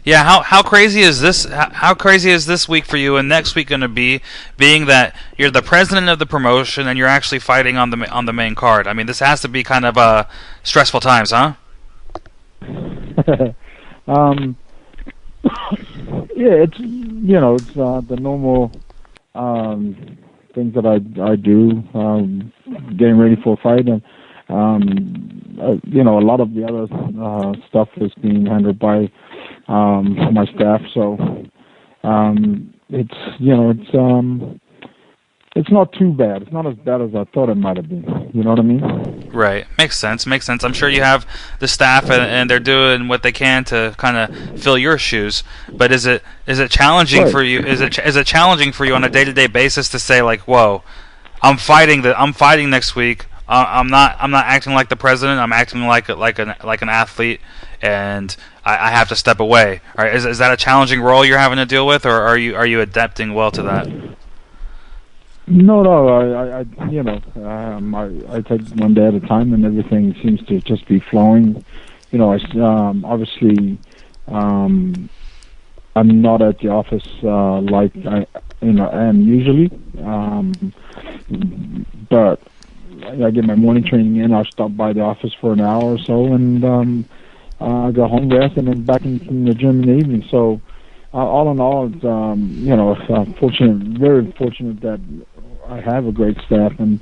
Yeah, how crazy is this? How crazy is this week for you, and next week going to be, being that you're the president of the promotion and you're actually fighting on the main card? I mean, this has to be kind of stressful times, huh? Yeah, it's the normal things that I do, getting ready for a fight, and a lot of the other stuff is being handled by my staff. So it's not too bad. It's not as bad as I thought it might have been. You know what I mean? Right. Makes sense. I'm sure you have the staff and they're doing what they can to kind of fill your shoes. But is it challenging for you? Is it challenging for you on a day-to-day basis to say, like, whoa, I'm fighting next week. I'm not acting like the president. I'm acting like an athlete, and I have to step away. All right. Is that a challenging role you're having to deal with, or are you adapting well to that? No, I take one day at a time, and everything seems to just be flowing. Obviously, I'm not at the office like I am usually, but I get my morning training in. I'll stop by the office for an hour or so, and I go home, rest, and then back in the gym in the evening. So, all in all, it's very fortunate that I have a great staff, and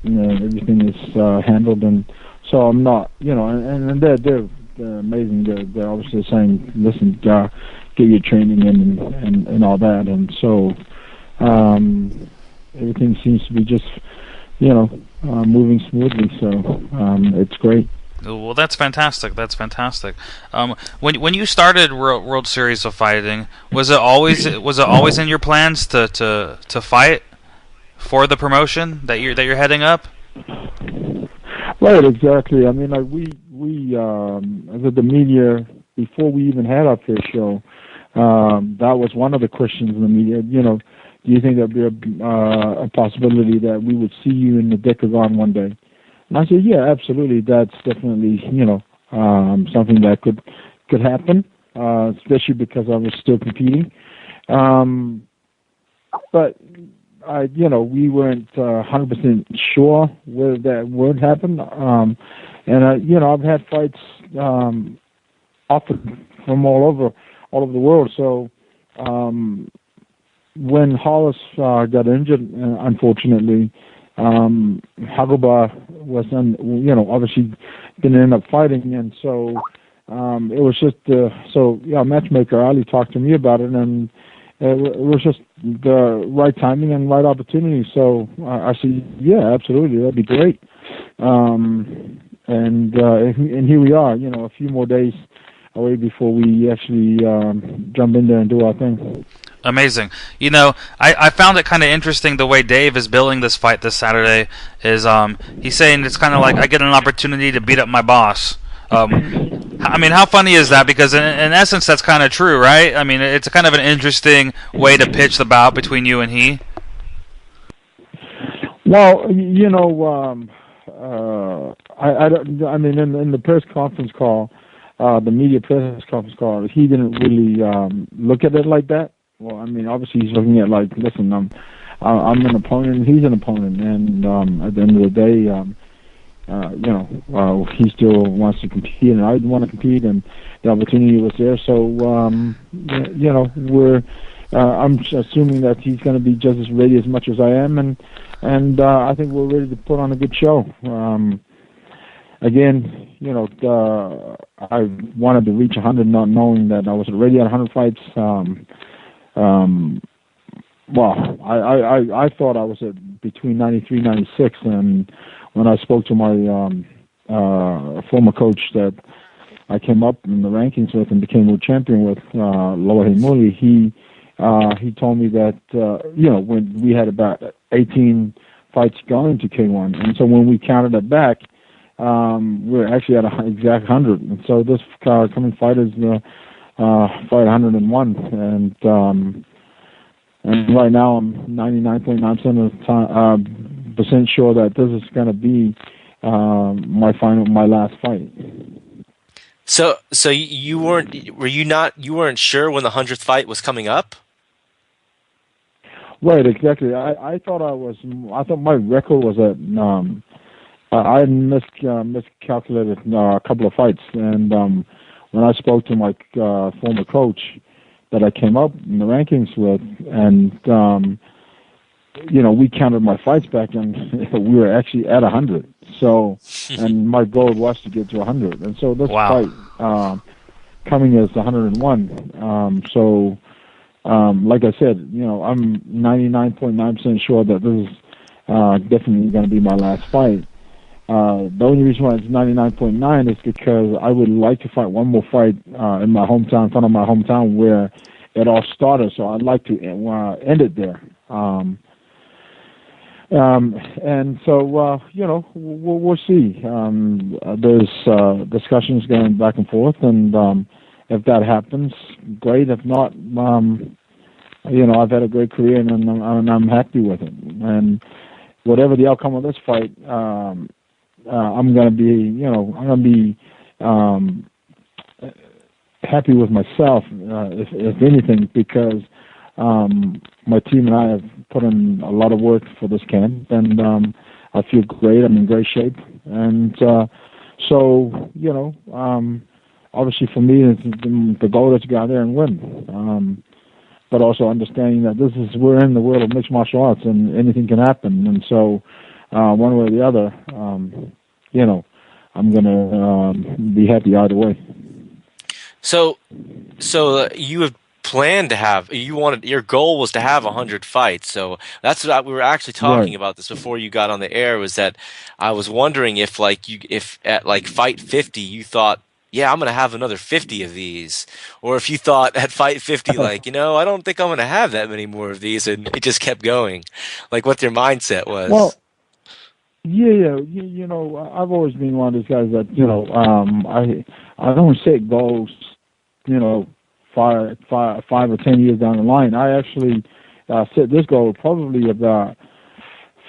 everything is handled, and so I'm not, and they're amazing. They're obviously saying, listen, get your training in and all that, and so everything seems to be just moving smoothly. So it's great. Well, that's fantastic. When you started World Series of Fighting, was it always in your plans to fight for the promotion that you're heading up? Right, exactly. I mean, like we as the media, before we even had our first show, that was one of the questions in the media. Do you think there'd be a possibility that we would see you in the Decagon one day? And I said, yeah, absolutely. That's definitely, something that could happen, especially because I was still competing. But we weren't 100% sure whether that would happen. And I've had fights offered from all over the world. So when Hollis got injured, unfortunately, Hagoba was obviously didn't end up fighting, and so it was just matchmaker Ali talked to me about it, and it was just the right timing and right opportunity. So I said, yeah, absolutely, that'd be great. And here we are, a few more days away before we actually jump in there and do our thing. Amazing. I found it kind of interesting the way Dave is billing this fight this Saturday. Is he's saying it's kind of like I get an opportunity to beat up my boss. I mean, how funny is that? Because in essence, that's kind of true, right? I mean, it's kind of an interesting way to pitch the bout between you and he. Well, I mean, in the press conference call, the media press conference call, he didn't really look at it like that. Well, I mean, obviously he's looking at like, listen, I'm an opponent, he's an opponent, and at the end of the day, he still wants to compete, and I want to compete, and the opportunity was there. So, I'm assuming that he's going to be just as ready as much as I am, and I think we're ready to put on a good show. Again, I wanted to reach 100, not knowing that I was already at 100 fights. Well, I thought I was at between 93, 96, and when I spoke to my former coach that I came up in the rankings with and became world champion with, Loa Hemuli, he told me that when we had about 18 fights going to K1, and so when we counted it back, we're actually at an exact 100, and so this coming fight is fight 101, and right now I'm 99.9% of the time percent sure that this is going to be my last fight. So you weren't sure when the 100th fight was coming up? Right, exactly. I thought my record was at I miscalculated a couple of fights, and when I spoke to my former coach that I came up in the rankings with, and we counted my fights back, and we were actually at 100. So, and my goal was to get to 100, and so this fight coming as 101. So, like I said, I'm 99.9% sure that this is definitely going to be my last fight. The only reason why it's 99.9 is because I would like to fight one more fight in my hometown, in front of my hometown, where it all started. So I'd like to end it there. And so we'll see. There's discussions going back and forth, and if that happens, great. If not, I've had a great career, and I'm happy with it. And whatever the outcome of this fight, I'm going to be happy with myself, if anything, because my team and I have put in a lot of work for this camp, and I feel great. I'm in great shape, and so obviously for me, the goal is to go out there and win. But also understanding that we're in the world of mixed martial arts, and anything can happen, and so one way or the other, I'm gonna be happy either way. So you have planned to have, your goal was to have 100 fights. So that's what we were actually talking about this before you got on the air, was that I was wondering if at fight 50 you thought, yeah, I'm going to have another 50 of these, or if you thought at fight 50 I don't think I'm going to have that many more of these, and it just kept going, like what your mindset was. Well, yeah, I've always been one of these guys that I don't set goals, 5 or 10 years down the line. I actually set this goal probably about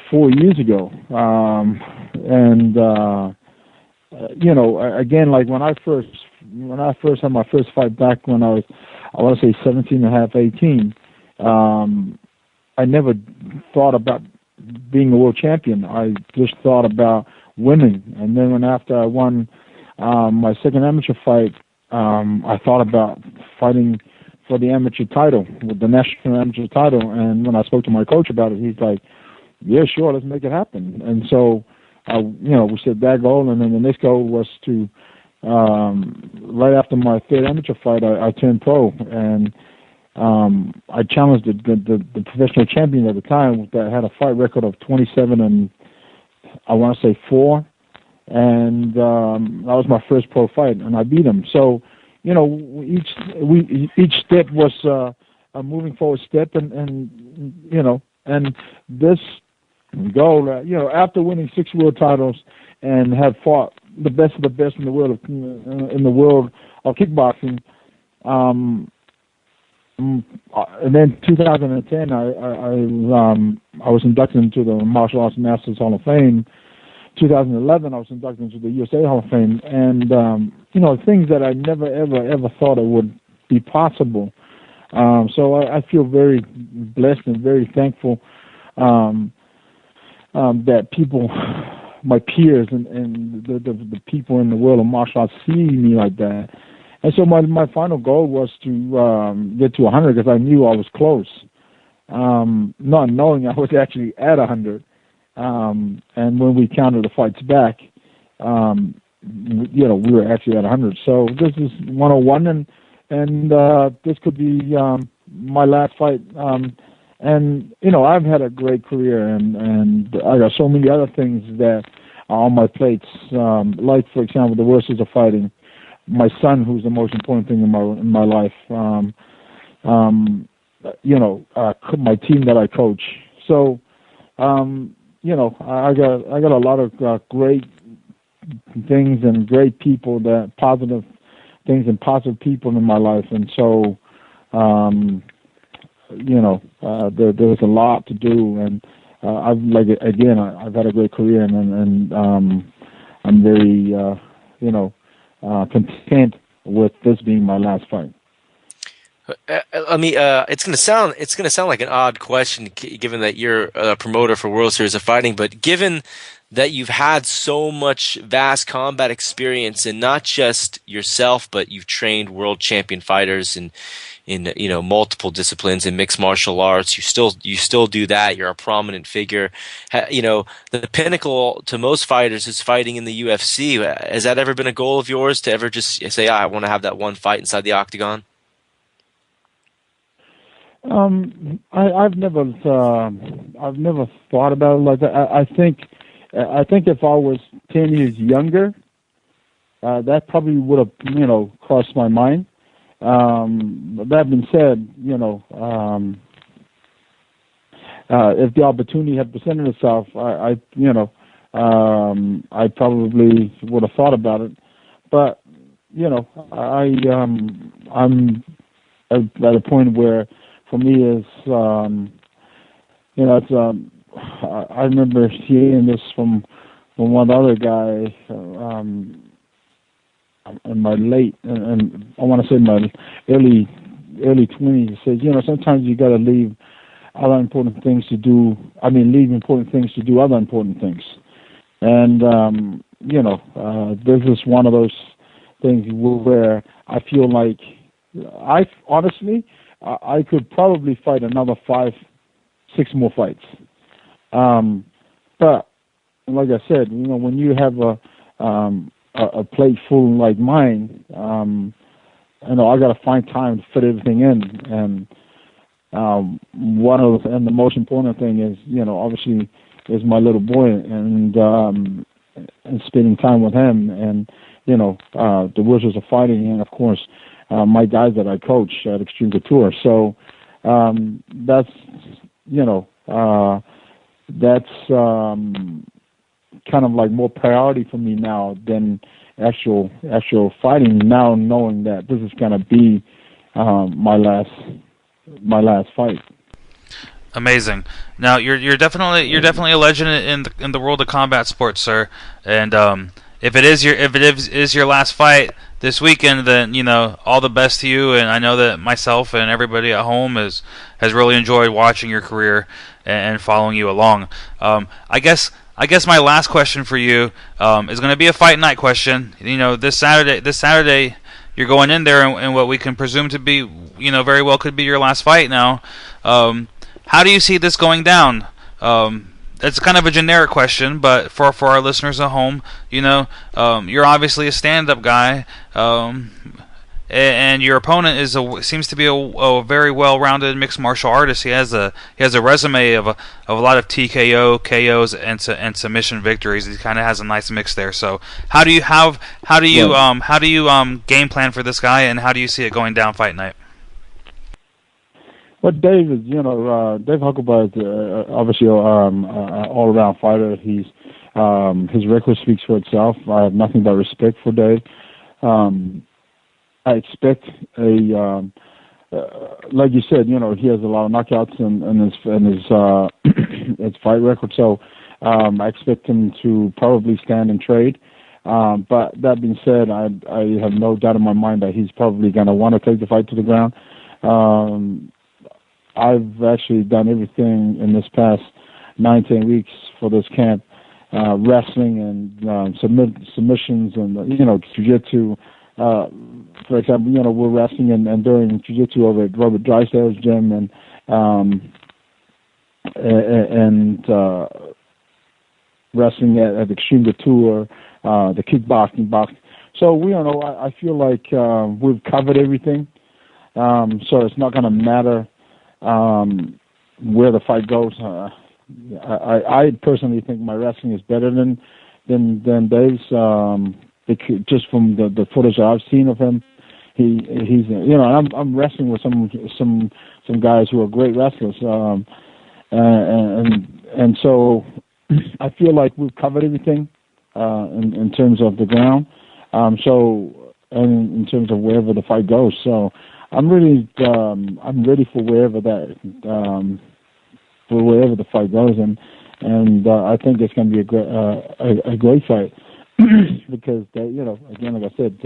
4 years ago, again, like when I first had my first fight back when I want to say 17 and a half, 18, I never thought about being a world champion. I just thought about winning. And then after I won my second amateur fight, I thought about fighting for the amateur title, with the national amateur title. And when I spoke to my coach about it, he's like, yeah, sure, let's make it happen. And so, we set that goal, and then the next goal was to, right after my third amateur fight, I turned pro, and I challenged the professional champion at the time that had a fight record of 27 and I want to say 4, and that was my first pro fight, and I beat him. So, each step was a moving forward step, and this goal, after winning 6 world titles and have fought the best of the best in the world of kickboxing, and then 2010, I was inducted into the Martial Arts Masters Hall of Fame. 2011, I was inducted into the USA Hall of Fame, and things that I never ever thought it would be possible. So I feel very blessed and very thankful that people, my peers, and the people in the world of martial arts see me like that, And so my final goal was to get to 100 because I knew I was close, not knowing I was actually at 100. And when we counted the fights back, we were actually at 100. So this is 101, and this could be my last fight. And I've had a great career, and I got so many other things that are on my plates. Like, for example, the worst is of fighting. My son, who's the most important thing in my life. My team that I coach. So, I got a lot of great things and great people, that positive things and positive people in my life, and so there's a lot to do, and I've had a great career, and I'm very content with this being my last fight. It's gonna sound like an odd question, given that you're a promoter for World Series of Fighting, but given that you've had so much vast combat experience, and not just yourself, but you've trained world champion fighters in multiple disciplines in mixed martial arts. You still do that. You're a prominent figure. The pinnacle to most fighters is fighting in the UFC. Has that ever been a goal of yours, to ever just say, I want to have that one fight inside the octagon? I've never thought about it like that. I think if I was 10 years younger, that probably would have crossed my mind. That being said, if the opportunity had presented itself, I probably would have thought about it. But I'm at a point where, for me, is I remember hearing this from one other guy in my late, and I want to say my early 20s. He says, sometimes you got to leave other important things to do. Leave important things to do other important things. And this is one of those things where I feel like I could probably fight another 5-6 more fights. But like I said, when you have a plate full like mine, I got to find time to fit everything in. And and the most important thing is, obviously, is my little boy, and spending time with him, and the Wizards of Fighting, and of course my guys that I coach at Extreme Couture. So that's kind of like more priority for me now than actual fighting. Now, knowing that this is gonna be my last fight. Amazing. Now you're definitely a legend in the world of combat sports, sir. And if it is your last fight this weekend, then all the best to you. And I know that myself and everybody at home has really enjoyed watching your career and following you along. I guess my last question for you is going to be a fight night question. This Saturday you're going in there in what we can presume to be, very well could be your last fight now. How do you see this going down? It's kind of a generic question, but for our listeners at home, you're obviously a stand-up guy, and your opponent seems to be a very well-rounded mixed martial artist. He has a resume of a lot of TKO, KOs, and submission victories. He kind of has a nice mix there. So how do you game plan for this guy, and how do you see it going down fight night? Well, Dave is, Dave Huckleberry is obviously an all-around fighter. His record speaks for itself. I have nothing but respect for Dave. I expect like you said, he has a lot of knockouts in his fight record. So I expect him to probably stand and trade. But that being said, I have no doubt in my mind that he's probably going to want to take the fight to the ground. I've actually done everything in this past 19 weeks for this camp, wrestling and submissions and jiu-jitsu, for example, we're wrestling and doing jiu-jitsu over at Robert Drysdale's gym, and wrestling at Extreme Couture, the kickboxing, boxing. So I feel like we've covered everything. So it's not going to matter where the fight goes. I personally think my wrestling is better than Dave's. Just from the footage that I've seen of him, he's I'm wrestling with some guys who are great wrestlers, and so I feel like we've covered everything in terms of the ground. So and in terms of wherever the fight goes, so I'm ready for wherever the fight goes, and I think it's going to be a great fight because again, like I said,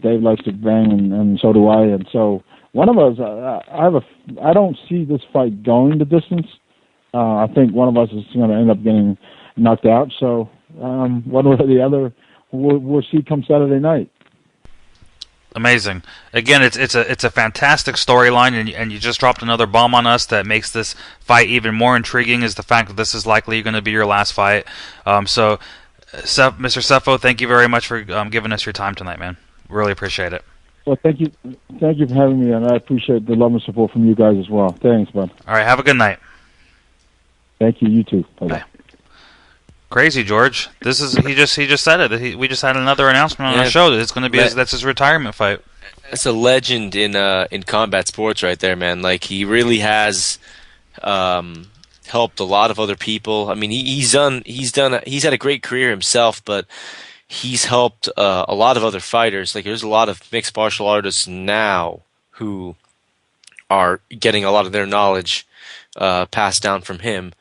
Dave likes to bang, and so do I, and so one of us, I don't see this fight going the distance. I think one of us is going to end up getting knocked out. So one way or the other, we'll see come Saturday night. Amazing. Again, it's a fantastic storyline, and you just dropped another bomb on us that makes this fight even more intriguing. Is the fact that this is likely going to be your last fight. So, Mr. Sefo, thank you very much for giving us your time tonight, man. Really appreciate it. Well, thank you for having me, and I appreciate the love and support from you guys as well. Thanks, bud. All right, have a good night. Thank you. You too. Bye. Crazy, George. This is he just said it. We just had another announcement on our show that it's going to be that's his retirement fight. That's a legend in combat sports right there, man. Like, he really has helped a lot of other people. I mean, he's had a great career himself, but he's helped a lot of other fighters. Like, there's a lot of mixed martial artists now who are getting a lot of their knowledge passed down from him,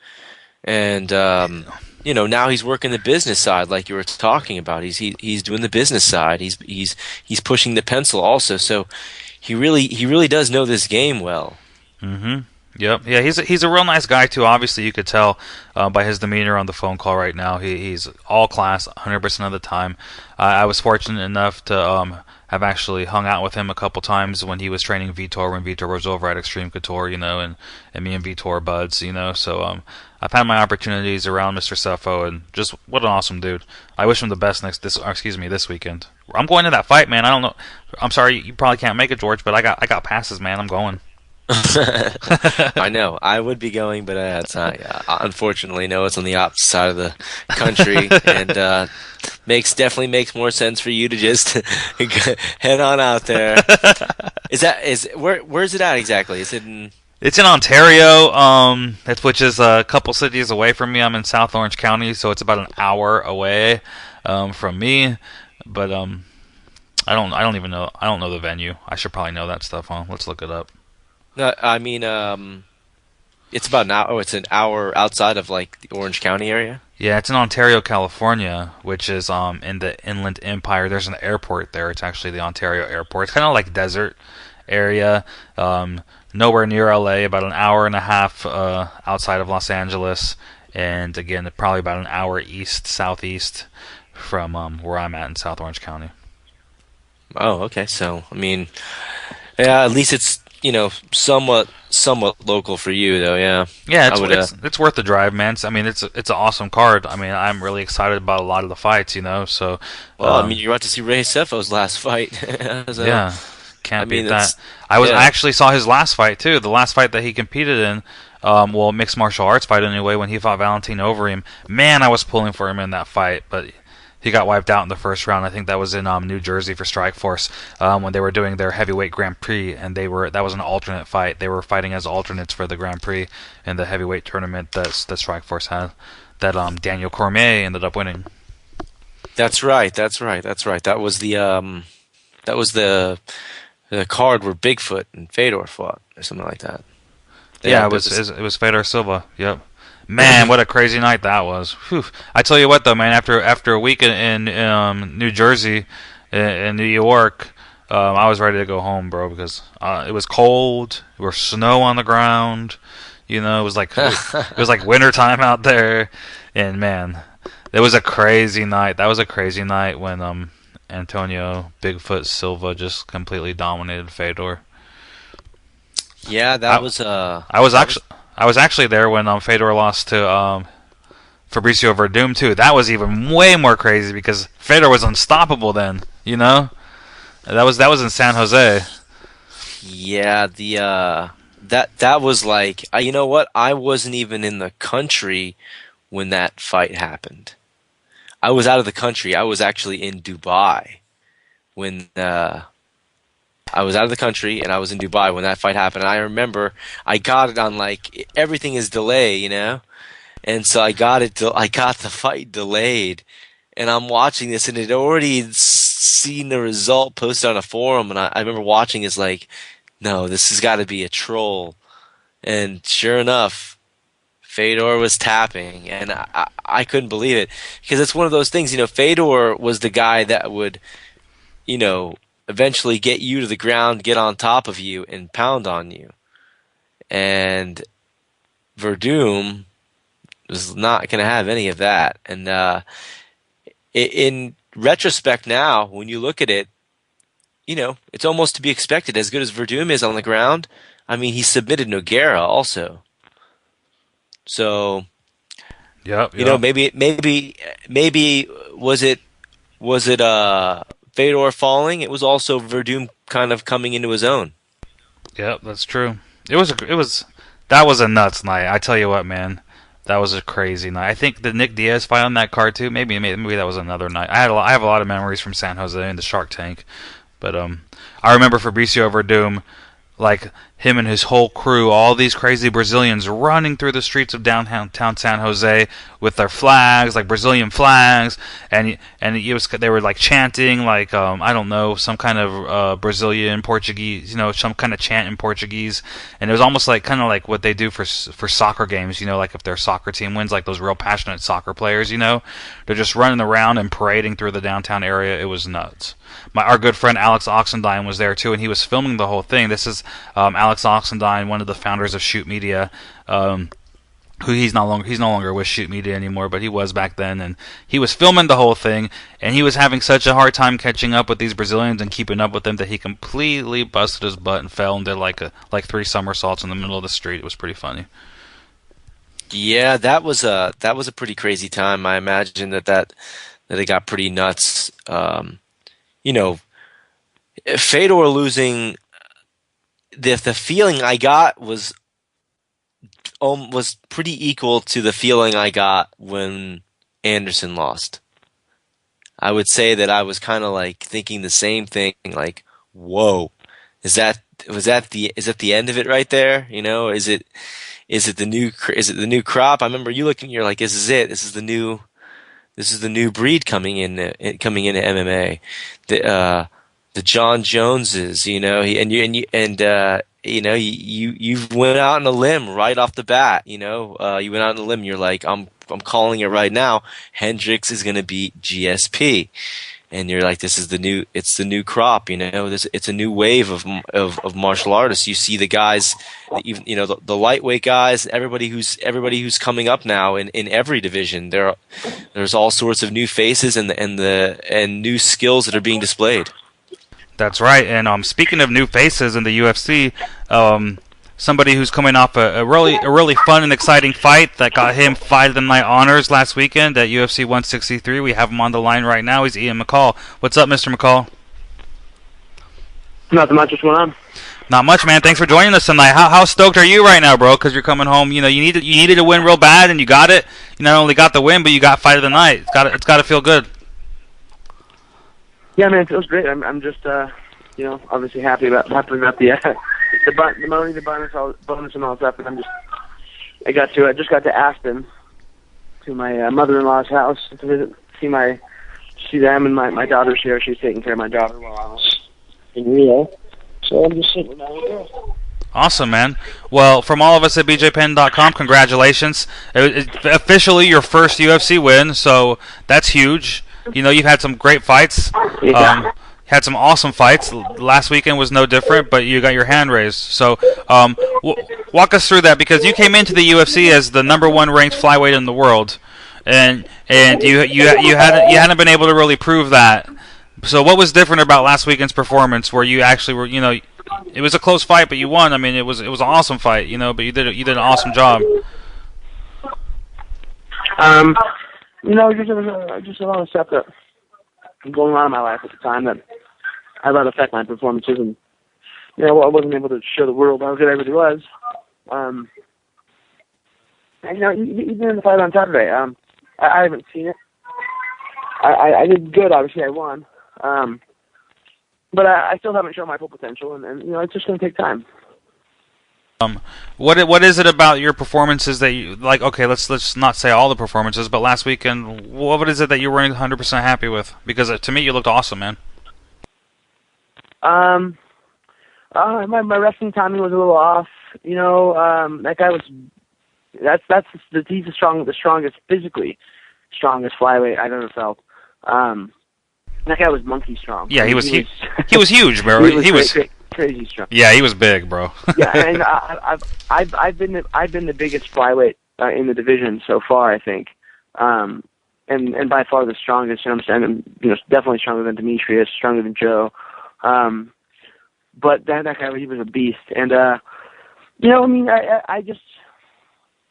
and now he's working the business side, like you were talking about. He's doing the business side. He's pushing the pencil also. So he really does know this game well. Mm-hmm. Yep. Yeah. He's a real nice guy too. Obviously, you could tell by his demeanor on the phone call right now. He's all class, 100% of the time. I was fortunate enough to have actually hung out with him a couple times when he was training Vitor, when Vitor was over at Extreme Couture, and me and Vitor are buds, So I've had my opportunities around Mr. Sefo, and just what an awesome dude. I wish him the best this weekend. I'm going to that fight, man. I don't know. I'm sorry, you probably can't make it, George, but I got passes, man. I'm going. I know. I would be going, but unfortunately, no. It's on the opposite side of the country, and definitely makes more sense for you to just head on out there. Where's it at exactly? Is it in? It's in Ontario, which is a couple cities away from me. I'm in South Orange County, so it's about an hour away from me. But I don't even know. I don't know the venue. I should probably know that stuff, huh? Let's look it up. No, I mean, it's about an hour. Oh, it's an hour outside of like the Orange County area. Yeah, it's in Ontario, California, which is in the Inland Empire. There's an airport there. It's actually the Ontario Airport. It's kind of like desert area. Nowhere near LA. About an hour and a half outside of Los Angeles, and again, probably about an hour southeast from where I'm at in South Orange County. Oh, okay. So, I mean, yeah, at least it's somewhat local for you, though. Yeah. Yeah, it's worth the drive, man. It's an awesome card. I mean, I'm really excited about a lot of the fights. So. Well, I mean, you're about to see Ray Sefo's last fight. So, yeah. Can't beat that. I actually saw his last fight too. The last fight that he competed in, mixed martial arts fight anyway, when he fought Valentin Overeem. Man, I was pulling for him in that fight, but he got wiped out in the first round. I think that was in New Jersey for Strikeforce when they were doing their heavyweight Grand Prix, and that was an alternate fight. They were fighting as alternates for the Grand Prix in the heavyweight tournament that Strikeforce had. That Daniel Cormier ended up winning. That's right. That was the card where Bigfoot and Fedor fought, or something like that. It was Fedor Silva. Yep. Man, what a crazy night that was. Whew. I tell you what, though, man. After a week in New Jersey, in New York, I was ready to go home, bro, because it was cold. There was snow on the ground. It was like winter time out there, and man, it was a crazy night. That was a crazy night when Antonio Bigfoot Silva just completely dominated Fedor. Yeah, that was I was actually there when Fedor lost to Fabricio Verdum too. That was even way more crazy because Fedor was unstoppable then. You know, that was in San Jose. Yeah, that was like, you know what? I wasn't even in the country when that fight happened. I was out of the country. I was actually in Dubai when I was out of the country and I was in Dubai when that fight happened. And I remember I got it on like everything is delay, you know, and so I got the fight delayed, and I'm watching this and it already seen the result posted on a forum, and I remember watching it's like, no, this has got to be a troll, and sure enough, Fedor was tapping, and I couldn't believe it because it's one of those things, you know. Fedor was the guy that would, you know, eventually get you to the ground, get on top of you, and pound on you. And Verdum was not going to have any of that. And in retrospect now, when you look at it, you know, it's almost to be expected. As good as Verdum is on the ground, I mean, he submitted Nogueira also. So, Yep. you know, maybe was it Fedor falling? It was also Verdum kind of coming into his own. Yep, that's true. That was a nuts night. I tell you what, man, that was a crazy night. I think the Nick Diaz fight on that card too. Maybe that was another night. I have a lot of memories from San Jose and the Shark Tank, but I remember Fabricio Verdum, like him and his whole crew, all these crazy Brazilians running through the streets of downtown San Jose with their flags, like Brazilian flags, and they were like chanting like I don't know, some kind of Brazilian Portuguese, you know, some kind of chant in Portuguese, and it was almost like kind of like what they do for soccer games, you know, like if their soccer team wins, like those real passionate soccer players, you know, they're just running around and parading through the downtown area. It was nuts. Our good friend Alex Oxendine was there too, and he was filming the whole thing. This is Alex Oxendine, one of the founders of Shoot Media, who he's no longer with Shoot Media anymore, but he was back then, and he was filming the whole thing, and he was having such a hard time catching up with these Brazilians and keeping up with them that he completely busted his butt and fell and did like 3 somersaults in the middle of the street. It was pretty funny. Yeah, that was a pretty crazy time. I imagine that it got pretty nuts. You know, Fedor losing, the feeling I got was pretty equal to the feeling I got when Anderson lost. I would say that I was kind of like thinking the same thing, like, whoa, is that the end of it right there? You know, is it the new crop? I remember you looking, you're like, this is it. This is the new breed coming into MMA. The John Joneses, you know, you went out on a limb right off the bat, you know, you went out on a limb. You're like, I'm calling it right now. Hendricks is going to beat GSP, and you're like, it's the new crop, you know. It's a new wave of martial artists. You see the guys, even, you know, the lightweight guys, everybody who's coming up now in every division. There's all sorts of new faces and new skills that are being displayed. That's right. And speaking of new faces in the UFC, somebody who's coming off a really fun and exciting fight that got him Fight of the Night honors last weekend at UFC 163. We have him on the line right now. He's Ian McCall. What's up, Mr. McCall? Nothing much. What's going on? Not much, man. Thanks for joining us tonight. How stoked are you right now, bro? Because you're coming home. You know, you needed to win real bad, and you got it. You not only got the win, but you got Fight of the Night. It's got to feel good. Yeah, man, it feels great. I'm just, you know, obviously happy about the money, the bonus, and all that stuff. And I just got to Aspen, to my mother-in-law's house to visit, see them, and my daughter's here. She's taking care of my daughter while I was in Rio. So I'm just sitting down with her. Awesome, man. Well, from all of us at BJPenn.com, congratulations. It's officially your first UFC win, so that's huge. You know, you've had some great fights. Had some awesome fights. Last weekend was no different, but you got your hand raised. So walk us through that, because you came into the UFC as the #1 ranked flyweight in the world, and you hadn't been able to really prove that So what was different about last weekend's performance, where you actually were, you know, it was a close fight, but you won. I mean, it was an awesome fight, you know, but you did an awesome job. You know, just a lot of stuff that going on in my life at the time that I let affect my performances, and you know, I wasn't able to show the world how good I really was. And you know, even in the fight on Saturday, I haven't seen it. I did good, obviously I won, but I still haven't shown my full potential, and you know, it's just going to take time. What is it about your performances that you like? Okay, let's not say all the performances, but last weekend, what is it that you weren't 100% happy with? Because to me, you looked awesome, man. My wrestling timing was a little off. You know, that guy was. He's the strongest, physically strongest flyweight I've ever felt. That guy was monkey strong. Yeah, he was huge, bro. He was crazy strong. Yeah, he was big, bro. Yeah, and I've been the biggest flyweight in the division so far, I think, and by far the strongest. You know what I'm saying? You know, definitely stronger than Demetrius, stronger than Joe. But that guy, he was a beast, and you know, I mean, I just,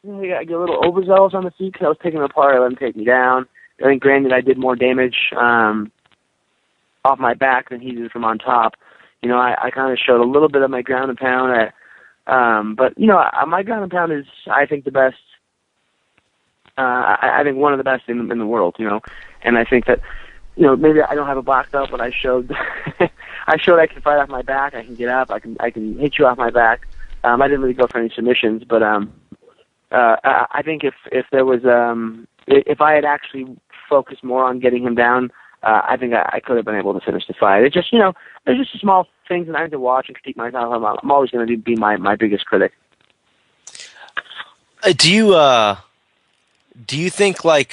you know, I get a little overzealous on the feet because I was taking him apart. I let him take me down. I think, granted, I did more damage off my back than he did from on top. You know, I kind of showed a little bit of my ground and pound. But, you know, my ground and pound is, I think, the best. I think one of the best in the world, you know. And I think that, you know, maybe I don't have a black belt, but I showed I can fight off my back. I can get up. I can hit you off my back. I didn't really go for any submissions, but I think if there was if I had actually focused more on getting him down, I think I could have been able to finish the fight. It's just, you know, there's just small things that I have to watch and critique myself. I'm always going to be my biggest critic. Do you think like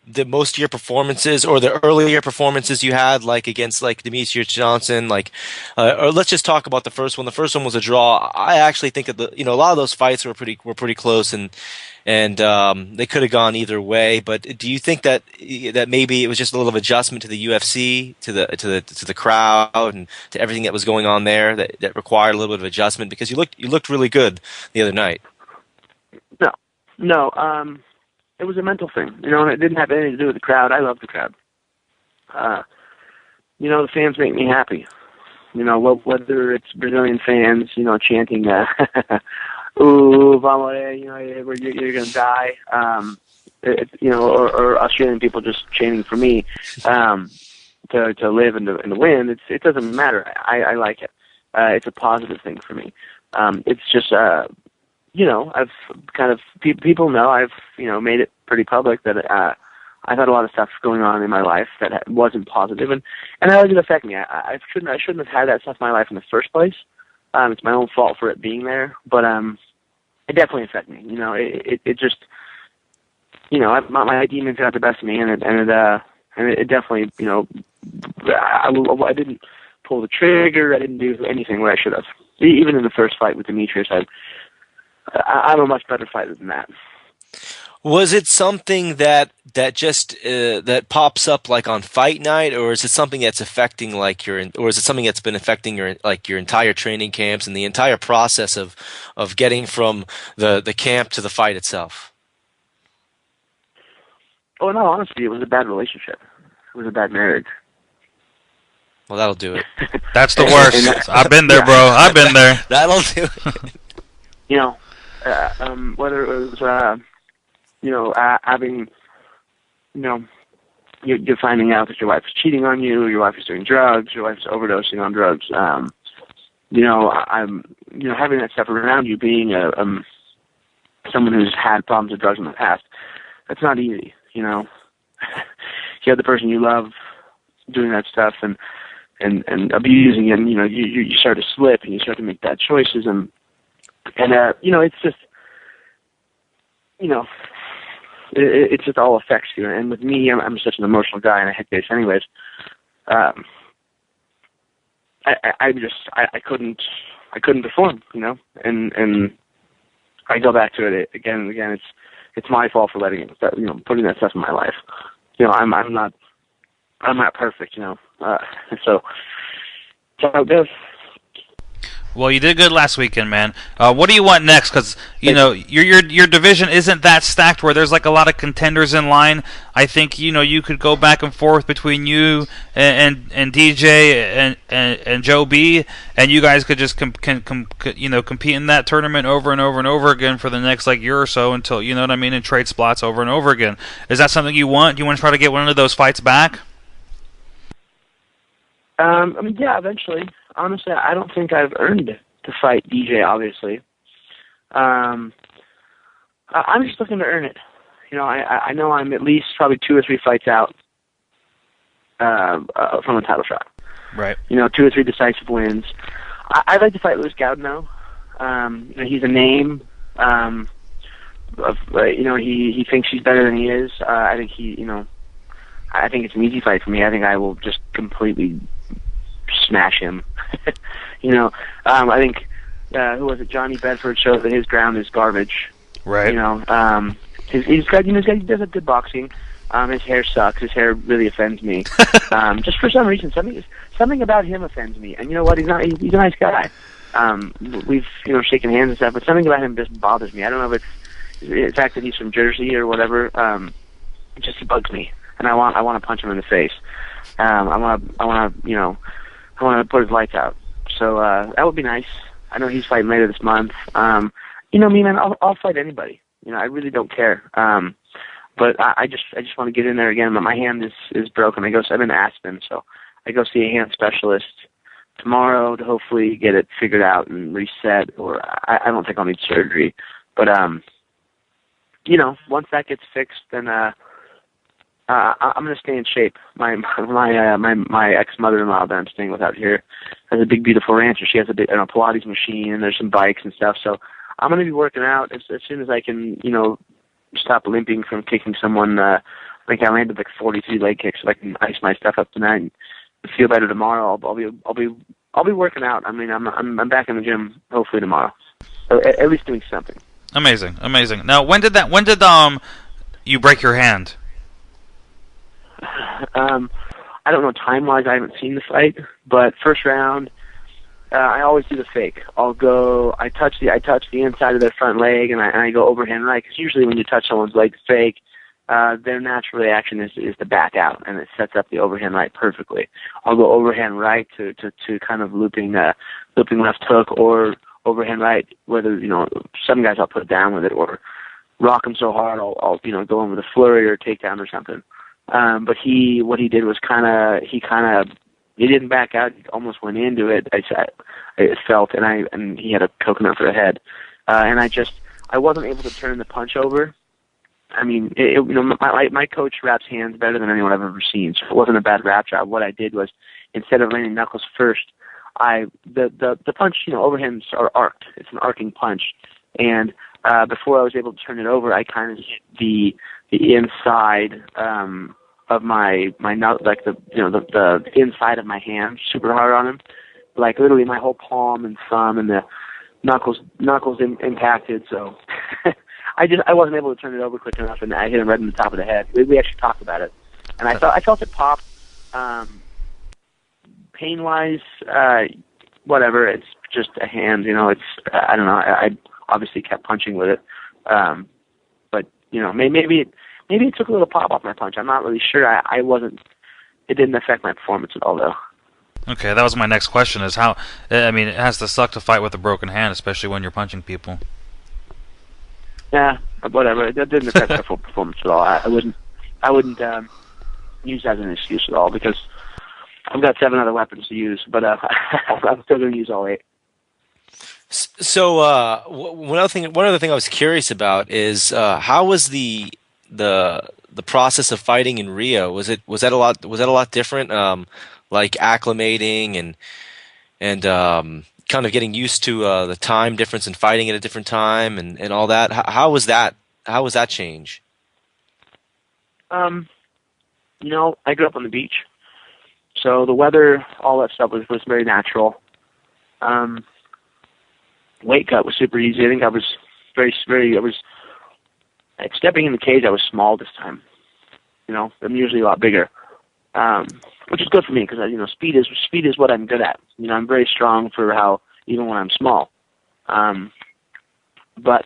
the most of your performances or the earlier performances you had, like against like Demetrius Johnson, like or let's just talk about the first one. The first one was a draw. I actually think that a lot of those fights were pretty close, and they could have gone either way. But do you think that maybe it was just a little adjustment to the UFC, to the crowd, and to everything that was going on there that required a little bit of adjustment? Because you looked really good the other night. No. It was a mental thing, you know, and it didn't have anything to do with the crowd. I love the crowd. You know, the fans make me happy. You know, whether it's Brazilian fans, you know, chanting, "Ooh, vamos, you know, you're gonna die," you know, or Australian people just chanting for me to live and to win. It doesn't matter. I like it. It's a positive thing for me. It's just. You know, I've kind of people know I've, you know, made it pretty public that I've had a lot of stuff going on in my life that wasn't positive, and how did it affect me? I shouldn't have had that stuff in my life in the first place. It's my own fault for it being there, but it definitely affected me. You know, it just, you know, my demons got the best of me, and it definitely, you know, I didn't pull the trigger. I didn't do anything where I should have. Even in the first fight with Demetrius, I'm a much better fighter than that. Was it something that just that pops up like on fight night, or is it something that's affecting like or is it something that's been affecting your entire training camps and the entire process of getting from the camp to the fight itself? Oh, in all honesty, it was a bad relationship. It was a bad marriage. Well, that'll do it. That's the worst. I've been there, bro. I've been there. That'll do it. You know. Whether it was, you know, having, you know, you're finding out that your wife is cheating on you, your wife is doing drugs, your wife is overdosing on drugs. You know, you know, having that stuff around you, being someone who's had problems with drugs in the past, that's not easy. You know, you have the person you love doing that stuff and abusing, and you know, you start to slip and you start to make bad choices and you know, it's just, you know, it just all affects you. And with me, I'm such an emotional guy, and I head case anyways. I couldn't perform, you know, and I go back to it again and again. It's my fault for letting it, you know, putting that stuff in my life. You know, I'm I'm not perfect, so that's how it goes. Well, you did good last weekend, man. What do you want next? Because your division isn't that stacked where there's like a lot of contenders in line. I think you could go back and forth between you and DJ and Joe B, and you guys could just compete in that tournament over and over and over again for the next like year or so until and trade spots over and over again. Is that something you want? Do you want to try to get one of those fights back? Yeah, eventually. Honestly, I don't think I've earned to fight DJ, obviously. I'm just looking to earn it. I know I'm at least probably 2 or 3 fights out from a title shot. Right. 2 or 3 decisive wins. I'd like to fight Luis Gaudino. He's a name. He thinks he's better than he is. I think I think it's an easy fight for me. I think I will just completely smash him. I think who was it? Johnny Bedford showed that his ground is garbage. Right. He does have good boxing. His hair sucks. His hair really offends me. Just for some reason, something about him offends me. And you know what? He's a nice guy. We've shaken hands and stuff, but something about him just bothers me. I don't know if it's the fact that he's from Jersey or whatever. It just bugs me, and I want to punch him in the face. I want to put his lights out. So that would be nice. I know he's fighting later this month. Me, man, I'll fight anybody. I really don't care. But I just want to get in there again. But my hand is broken. I'm in Aspen, so I go see a hand specialist tomorrow to hopefully get it figured out and reset. Or I don't think I'll need surgery. But once that gets fixed, then I'm going to stay in shape. My ex-mother-in-law that I'm staying with out here has a big, beautiful ranch, and she has a Pilates machine, and there's some bikes and stuff. So I'm going to be working out as soon as I can, stop limping from kicking someone. I think I landed like 43 leg kicks, so I can ice my stuff up tonight and feel better tomorrow. I'll be working out. I mean, I'm back in the gym hopefully tomorrow. So at least doing something. Amazing. Now, when did you break your hand? I don't know time-wise. I haven't seen the fight, but first round, I always do the fake. I touch the inside of their front leg, and I go overhand right. Because usually when you touch someone's leg fake, their natural reaction is to back out, and it sets up the overhand right perfectly. I'll go overhand right to kind of looping left hook or overhand right. Whether some guys I'll put down with it or rock them so hard I'll go in with a flurry or takedown or something. But what he did was he didn't back out. He almost went into it. I felt, and he had a coconut for a head, and I wasn't able to turn the punch over. I mean, my coach wraps hands better than anyone I've ever seen, so it wasn't a bad wrap job. What I did was, instead of landing knuckles first, the punch, overhands are arced. It's an arcing punch, and before I was able to turn it over, I kind of hit the inside of my like the inside of my hand super hard on him, like literally my whole palm and thumb and the knuckles impacted. So I wasn't able to turn it over quick enough, and I hit him right in the top of the head. We actually talked about it, and I felt it pop. Pain wise, whatever. It's just a hand. It's I don't know. I obviously kept punching with it, but maybe it took a little pop off my punch. I'm not really sure. I wasn't. It didn't affect my performance at all, though. Okay, that was my next question. Is how? I mean, it has to suck to fight with a broken hand, especially when you're punching people. Yeah, whatever. That didn't affect my full performance at all. I wouldn't use that as an excuse at all because I've got 7 other weapons to use, but I'm still going to use all 8. So one other thing I was curious about is how was the process of fighting in Rio? Was that a lot different? Like acclimating and kind of getting used to the time difference and fighting at a different time and all that. How was that? How was that change? I grew up on the beach, so the weather, all that stuff was very natural. Weight cut was super easy. I think I was like stepping in the cage. I was small this time. I'm usually a lot bigger. which is good for me because speed is what I'm good at. I'm very strong for how even when I'm small. But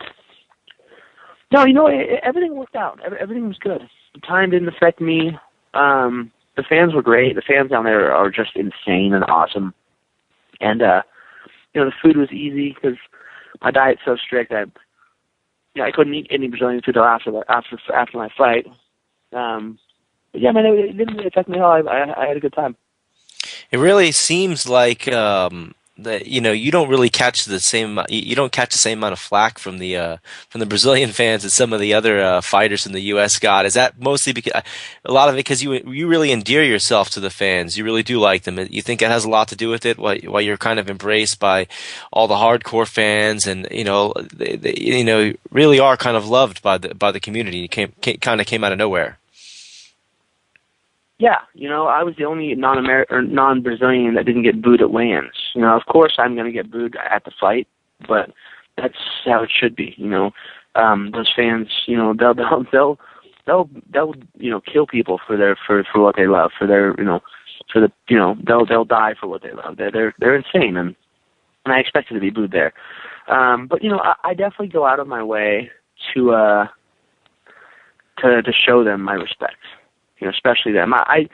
no, everything worked out. Everything was good. The time didn't affect me. The fans were great. The fans down there are just insane and awesome. And the food was easy because my diet's so strict that I couldn't eat any Brazilian food until after my fight. But yeah, man, it didn't really affect me at all. I had a good time. It really seems like that you don't really catch the same amount of flack from the Brazilian fans as some of the other fighters in the U.S. got. Is that mostly because a lot of it because you really endear yourself to the fans? You really do like them. You think it has a lot to do with it? Why you're kind of embraced by all the hardcore fans, and they really are kind of loved by the community. You kind of came out of nowhere. Yeah, I was the only non-Brazilian that didn't get booed at weigh-ins. Of course I'm going to get booed at the fight, but that's how it should be. Those fans, they'll kill people for what they love, they'll die for what they love. They're insane, and I expected to be booed there. But I definitely go out of my way to show them my respect. Especially them. I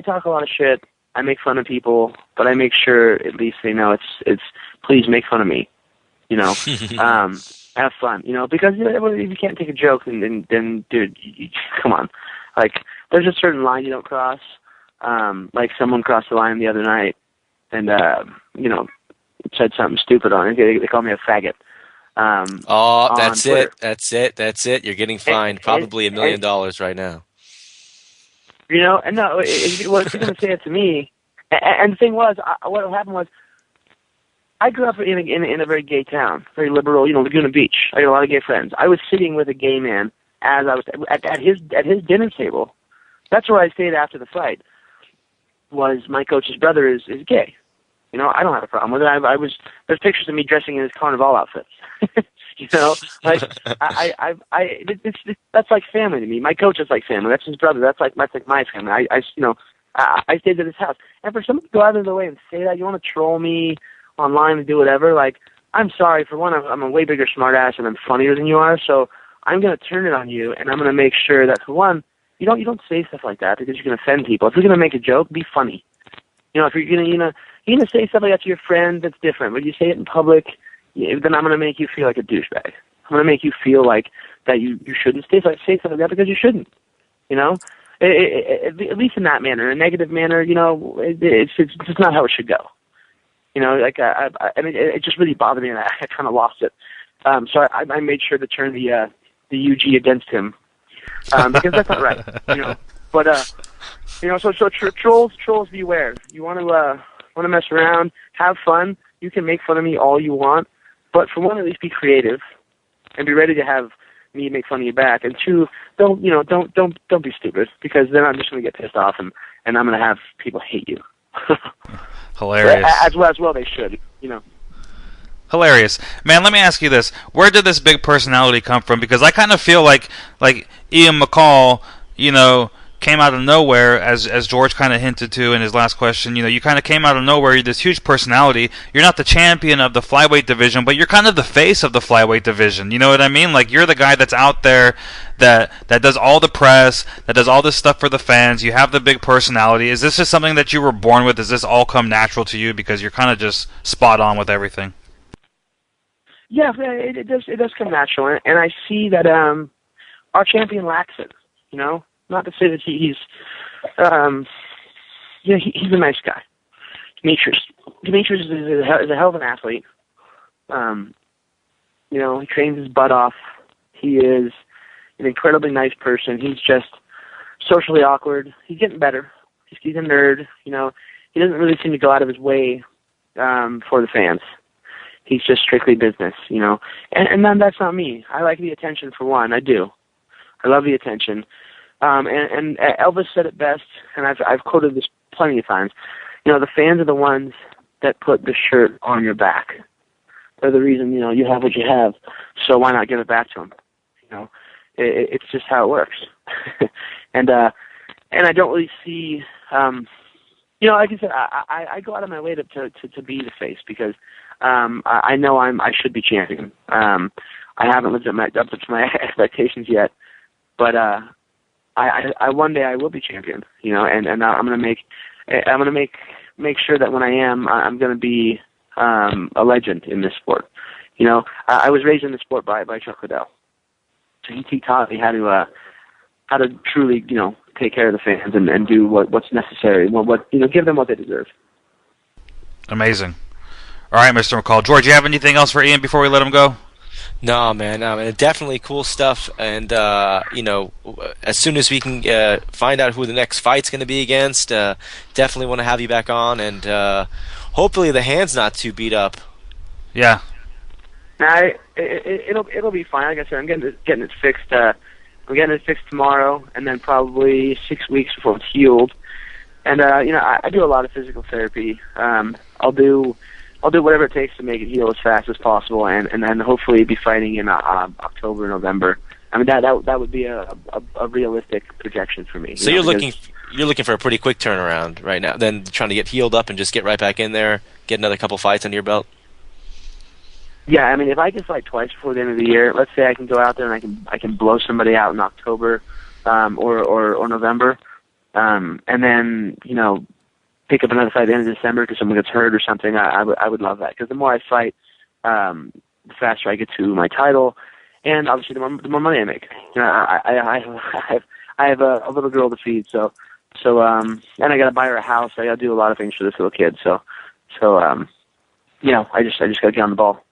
talk a lot of shit. I make fun of people, but I make sure at least they know it's please make fun of me. Have fun. Because if you can't take a joke, then dude, come on. Like there's a certain line you don't cross. Like someone crossed the line the other night, and said something stupid on it. They called me a faggot. That's it. That's it. You're getting fined probably $1 million right now. And no, if you're going to say it to me, and the thing was, what happened was, I grew up in a very gay town, very liberal, Laguna Beach. I got a lot of gay friends. I was sitting with a gay man as I was at his dinner table. That's where I stayed after the fight. Was my coach's brother is gay. I don't have a problem with it. There's pictures of me dressing in his carnival outfits. That's like family to me. My coach is like family. That's his brother. That's like my family. I stayed at his house. And for someone to go out of their way and say that, you want to troll me online and do whatever, like, I'm sorry. For one, I'm a way bigger smartass and I'm funnier than you are, so I'm going to turn it on you, and I'm going to make sure that, for one, you don't say stuff like that because you can offend people. If you're going to make a joke, be funny. If you're going to say stuff like that to your friend, that's different. But you say it in public, then I'm going to make you feel like a douchebag. I'm going to make you feel like that you shouldn't say something like that because you shouldn't. At least in that manner, a negative manner. It's just not how it should go. It just really bothered me, and I kind of lost it. So I made sure to turn the UG against him because that's not right. But so trolls beware. You want to mess around, have fun. You can make fun of me all you want, but for one, at least be creative and be ready to have me make fun of you back. And two, don't be stupid, because then I'm just going to get pissed off and I'm going to have people hate you. Hilarious. As well they should. Hilarious. Man, let me ask you this. Where did this big personality come from? Because I kind of feel like Ian McCall, came out of nowhere, as George kind of hinted to in his last question. You kind of came out of nowhere. You're this huge personality. You're not the champion of the flyweight division, but you're kind of the face of the flyweight division. You know what I mean? Like, you're the guy that's out there that does all the press, that does all this stuff for the fans. You have the big personality. Is this just something that you were born with? Does this all come natural to you because you're kind of just spot on with everything? Yeah, it does come natural, and I see that our champion lacks it. Not to say that he's a nice guy. Demetrius is a hell of an athlete. He trains his butt off. He is an incredibly nice person. He's just socially awkward. He's getting better. He's a nerd. He doesn't really seem to go out of his way for the fans. He's just strictly business, And then that's not me. I like the attention, for one. I do. I love the attention. And Elvis said it best, and I've quoted this plenty of times. The fans are the ones that put the shirt on your back. They're the reason you have what you have. So why not give it back to them? It's just how it works. And and I don't really see. Like I said, I go out of my way to be the face because I know I should be champion. I haven't lived up to my expectations yet, but I one day I will be champion. And I'm gonna make sure that when I am, I'm gonna be a legend in this sport. I was raised in the sport by Chuck Liddell, so he taught me how to truly take care of the fans and do what's necessary. Give them what they deserve. Amazing. All right, Mr. McCall. George, you have anything else for Ian before we let him go? No, man. Definitely cool stuff. And, as soon as we can find out who the next fight's going to be against, definitely want to have you back on. And hopefully the hand's not too beat up. Yeah. It'll be fine. Like I said, I'm getting it fixed. I'm getting it fixed tomorrow, and then probably 6 weeks before it's healed. And I do a lot of physical therapy. I'll do whatever it takes to make it heal as fast as possible, and then hopefully be fighting in October, November. I mean that would be a realistic projection for me. So you're looking for a pretty quick turnaround right now. Then trying to get healed up and just get right back in there, get another couple fights under your belt. Yeah, I mean, if I can fight twice before the end of the year, let's say I can go out there and I can blow somebody out in October or November, and then pick up another fight at the end of December because someone gets hurt or something. I would love that because the more I fight, the faster I get to my title, and obviously the more money I make. I have a little girl to feed, so and I got to buy her a house. I got to do a lot of things for this little kid. So I just got to get on the ball.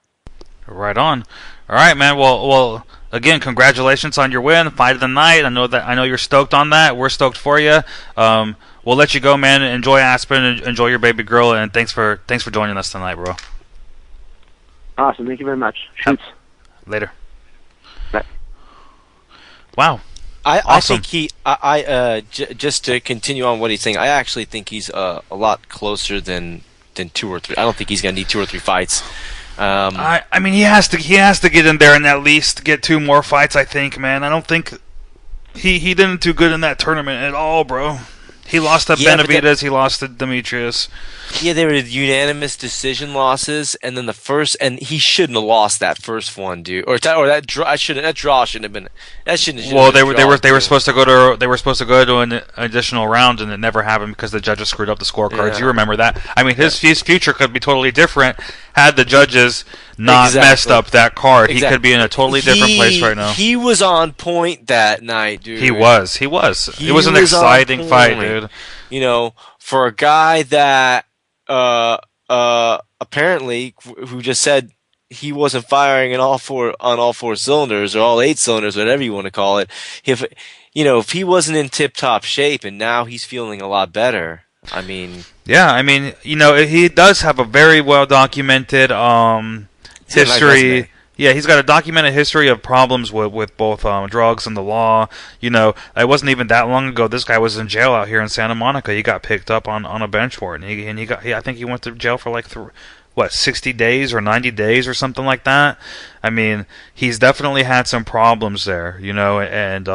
Right on. All right, man. Well, again, congratulations on your win, fight of the night. I know you're stoked on that. We're stoked for you. We'll let you go, man. Enjoy Aspen, enjoy your baby girl, and thanks for joining us tonight, bro. Awesome. Thank you very much. Shoots. Later. Bye. Wow. Awesome. I think just to continue on what he's saying, I actually think he's a lot closer than 2 or 3. I don't think he's going to need 2 or 3 fights. I mean, he has to get in there and at least get 2 more fights. I think, man. I don't think he didn't do good in that tournament at all, bro. He lost to Benavidez. He lost to Demetrius. Yeah, they were unanimous decision losses, and then and he shouldn't have lost that first one, dude. That draw shouldn't have been. That shouldn't. Well, they were supposed to go to an additional round, and it never happened because the judges screwed up the scorecards. Yeah. You remember that? I mean, his future could be totally different had the judges not messed up that card. Exactly. He could be in a totally different place right now. He was on point that night, dude. He was. It was an exciting fight, dude. For a guy that apparently who just said he wasn't firing on all four cylinders or all 8 cylinders, whatever you want to call it. If he wasn't in tip-top shape and now he's feeling a lot better. He does have a very well documented history. Yeah, he's got a documented history of problems with both drugs and the law. It wasn't even that long ago. This guy was in jail out here in Santa Monica. He got picked up on a bench warrant. I think he went to jail for like 60 days or 90 days or something like that. I mean, he's definitely had some problems there, and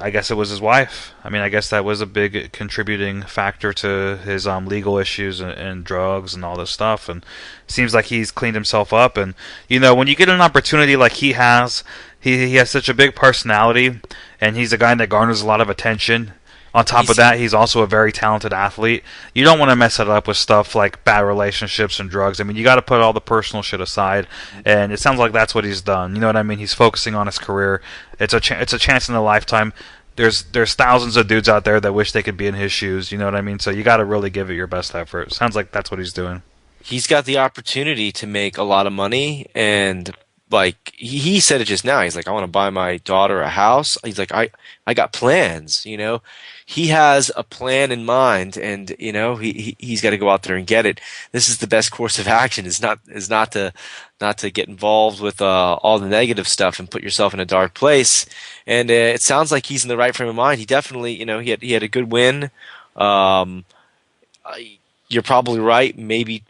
I guess it was his wife. I mean, I guess that was a big contributing factor to his legal issues and drugs and all this stuff. And it seems like he's cleaned himself up. And when you get an opportunity like he has, he has such a big personality, and he's a guy that garners a lot of attention. On top of that, he's also a very talented athlete. You don't want to mess it up with stuff like bad relationships and drugs. I mean, you got to put all the personal shit aside, and it sounds like that's what he's done. You know what I mean? He's focusing on his career. It's a chance in a lifetime. There's thousands of dudes out there that wish they could be in his shoes. You know what I mean? So you got to really give it your best effort. Sounds like that's what he's doing. He's got the opportunity to make a lot of money, and like he said it just now. He's like, I want to buy my daughter a house. He's like, I got plans. He has a plan in mind, and he's got to go out there and get it. This is the best course of action. Is not to get involved with all the negative stuff and put yourself in a dark place. And it sounds like he's in the right frame of mind. He definitely, he had a good win. You're probably right. Maybe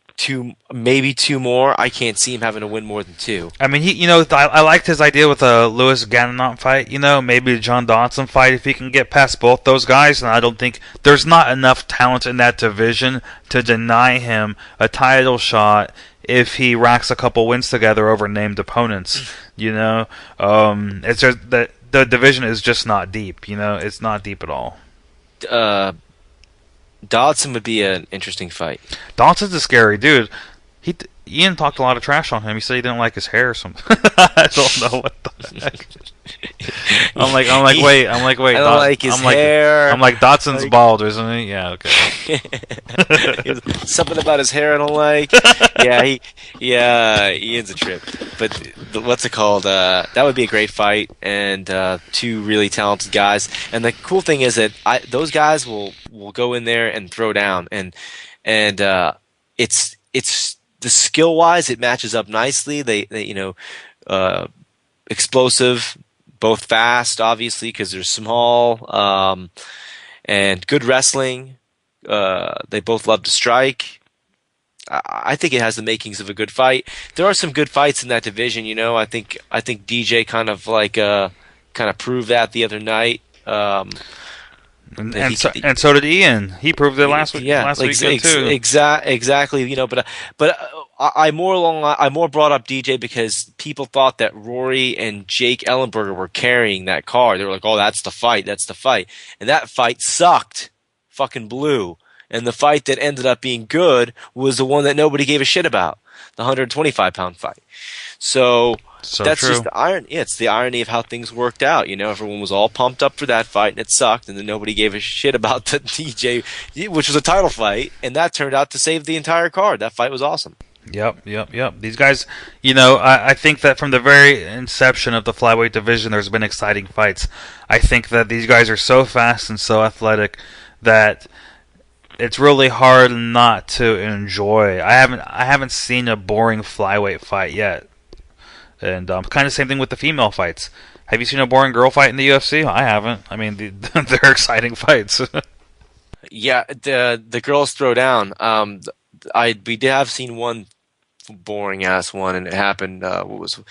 maybe two more. I can't see him having to win more than two. I mean, I liked his idea with a Lewis Gannonot fight. Maybe a John Dodson fight if he can get past both those guys. And I don't think there's not enough talent in that division to deny him a title shot if he racks a couple wins together over named opponents. It's just that the division is just not deep. It's not deep at all. Dodson would be an interesting fight. Dodson's a scary dude. Ian talked a lot of trash on him. He said he didn't like his hair or something. I don't know what the heck. I'm like, wait. I don't like his hair. I'm like, Dodson's bald, isn't he? Yeah, okay. Something about his hair I don't like. Ian's a trip. But what's it called? That would be a great fight, and two really talented guys. And the cool thing is that those guys will go in there and throw down, and it's the skill wise it matches up nicely. They explosive, both fast, obviously, because they're small, and good wrestling. They both love to strike. I think it has the makings of a good fight. There are some good fights in that division. I think DJ kind of proved that the other night. And so did Ian. He proved it last week. Yeah, last weekend too. Exactly. But I more brought up DJ because people thought that Rory and Jake Ellenberger were carrying that card. They were like, "Oh, that's the fight. That's the fight," and that fight sucked, fucking blew. And the fight that ended up being good was the one that nobody gave a shit about, the 125-pound fight. So that's true. just the irony. Yeah, it's the irony of how things worked out. Everyone was all pumped up for that fight, and it sucked, and then nobody gave a shit about the DJ, which was a title fight, and that turned out to save the entire card. That fight was awesome. Yep. These guys, I think that from the very inception of the flyweight division, there's been exciting fights. I think that these guys are so fast and so athletic that it's really hard not to enjoy. I haven't seen a boring flyweight fight yet. And kind of same thing with the female fights. Have you seen a boring girl fight in the UFC? I haven't. I mean, they're exciting fights. Yeah, the girls throw down. We did have seen one boring ass one, and it happened. Was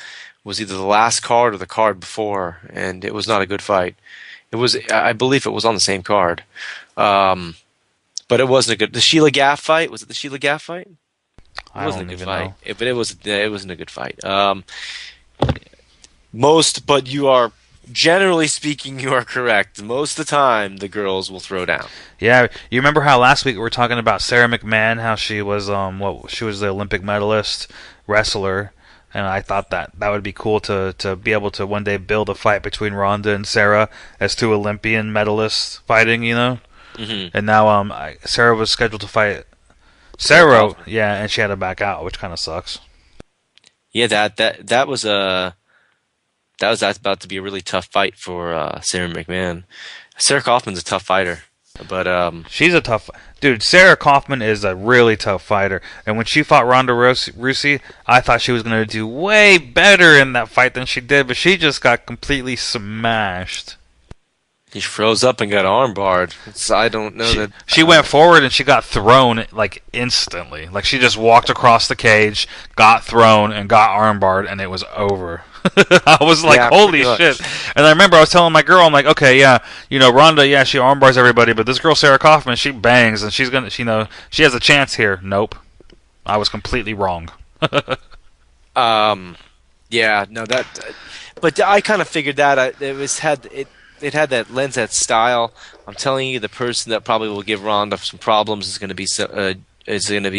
either the last card or the card before, and it was not a good fight. It was, I believe, it was on the same card. But it wasn't a good. The Sheila Gaff fight, was it the Sheila Gaff fight? It wasn't a good fight, but it wasn't a good fight. But you are, generally speaking, you are correct. Most of the time, the girls will throw down. Yeah, you remember how last week we were talking about Sarah McMahon, how she was she was the Olympic medalist wrestler, and I thought that would be cool to be able to one day build a fight between Ronda and Sarah as two Olympian medalists fighting, Mm-hmm. And now Sarah was scheduled to fight Sarah, and she had to back out, which kind of sucks. Yeah, that was about to be a really tough fight for Sarah McMahon. Sarah Kaufman's a tough fighter, but she's a tough dude. Sarah Kaufman is a really tough fighter, and when she fought Ronda Rousey, I thought she was going to do way better in that fight than she did, but she just got completely smashed. He froze up and got armbarred. I don't know that... She went forward and she got thrown, instantly. She just walked across the cage, got thrown, and got armbarred, and it was over. I was like, holy shit. And I remember I was telling my girl, I'm like, okay, Ronda, she armbars everybody, but this girl, Sarah Kaufman, she bangs, and she's going to, she has a chance here. Nope. I was completely wrong. But I kind of figured that. It had that lens, that style. I'm telling you, the person that probably will give Ronda some problems is going to be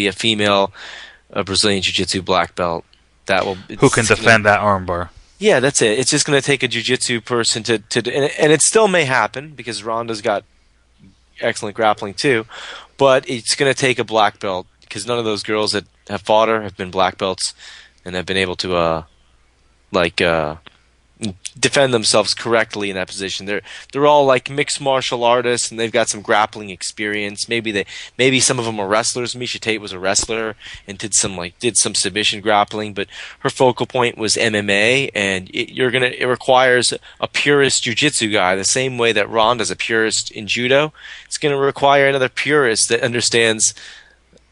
a female Brazilian Jiu-Jitsu black belt who can defend that armbar. Yeah, that's it. It's just going to take a Jiu-Jitsu person to and it still may happen because Ronda's got excellent grappling too, but it's going to take a black belt because none of those girls that have fought her have been black belts and have been able to defend themselves correctly in that position. They're all like mixed martial artists, and they've got some grappling experience. Maybe some of them are wrestlers. Miesha Tate was a wrestler and did some submission grappling, but her focal point was MMA, and it requires a purist jiu-jitsu guy, the same way that Ronda's a purist in judo. It's going to require another purist that understands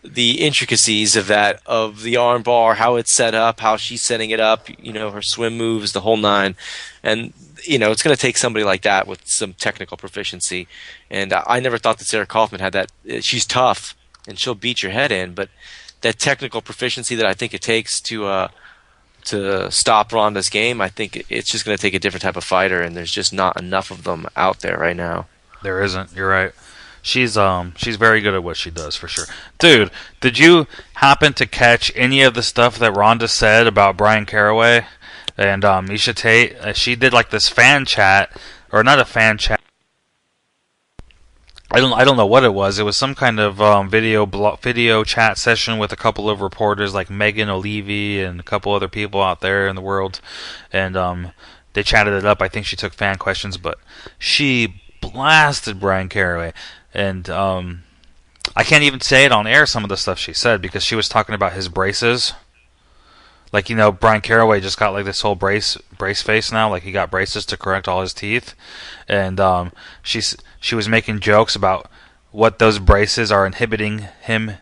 the intricacies of the arm bar, how it's set up, how she's setting it up, her swim moves, the whole nine. And it's going to take somebody like that with some technical proficiency. And I never thought that Sarah Kaufman had that. She's tough and she'll beat your head in, but that technical proficiency that I think it takes to stop Ronda's game, I think it's just going to take a different type of fighter, and there's just not enough of them out there right now. There isn't. You're right. She's very good at what she does, for sure. Dude, did you happen to catch any of the stuff that Ronda said about Brian Caraway and Misha Tate? She did like this fan chat, or not a fan chat. I don't know what it was. It was some kind of video chat session with a couple of reporters like Megan O'Leary and a couple other people out there in the world, and they chatted it up. I think she took fan questions, but she blasted Brian Caraway. And I can't even say it on air, some of the stuff she said, because she was talking about his braces. Like, Brian Caraway just got like this whole brace face now. Like, he got braces to correct all his teeth. And she was making jokes about what those braces are inhibiting him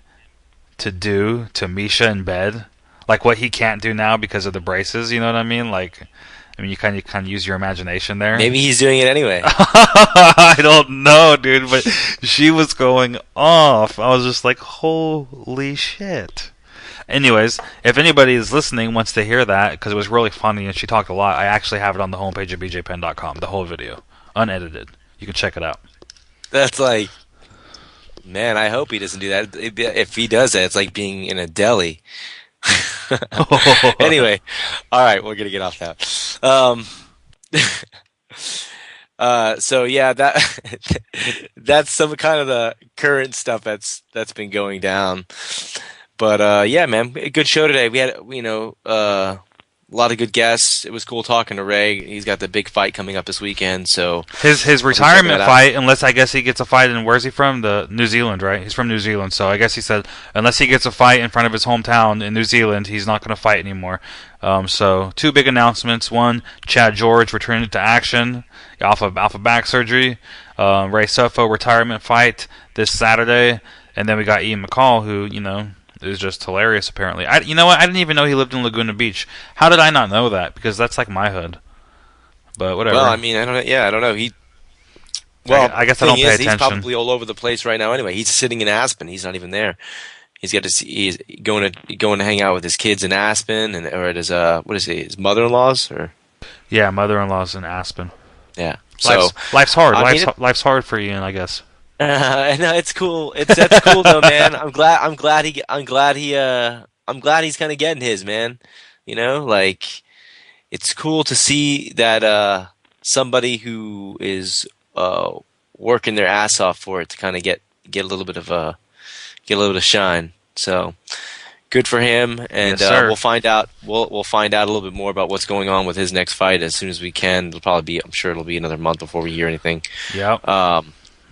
to do to Misha in bed. Like, what he can't do now because of the braces, you know what I mean? Like, you kind of use your imagination there. Maybe he's doing it anyway. I don't know, dude, but she was going off. I was just like, holy shit. Anyways, if anybody is listening wants to hear that, because it was really funny and she talked a lot, I actually have it on the homepage of bjpenn.com, the whole video, unedited. You can check it out. That's like, man, I hope he doesn't do that. If he does that, it's like being in a deli. Anyway, all right, we're gonna get off that. So yeah, that's some kind of the current stuff that's been going down. But yeah, man, good show today. We had a lot of good guests. It was cool talking to Ray. He's got the big fight coming up this weekend. So his retirement fight, unless I guess he gets a fight in, where's he from? The New Zealand, right? He's from New Zealand. So I guess he said unless he gets a fight in front of his hometown in New Zealand, he's not going to fight anymore. So two big announcements. One, Chad George returning to action off of back surgery. Ray Sefo retirement fight this Saturday, and then we got Ian McCall, who is just hilarious, apparently. You know what? I didn't even know he lived in Laguna Beach. How did I not know that? Because that's like my hood. But whatever. Well, I mean, I don't know. I guess I don't pay attention. He's probably all over the place right now anyway. He's sitting in Aspen. He's not even there. He's going to hang out with his kids in Aspen, or at his mother-in-law's, or yeah, mother-in-law's in Aspen. Yeah. So life's hard. Life's hard for Ian, I guess. No, it's cool. That's cool though, man. I'm glad he's kind of getting his, man. Like, it's cool to see that somebody who is working their ass off for it to kind of get a little bit of shine. So good for him, and yes, we'll find out. We'll find out a little bit more about what's going on with his next fight as soon as we can. I'm sure it'll be another month before we hear anything. Yeah.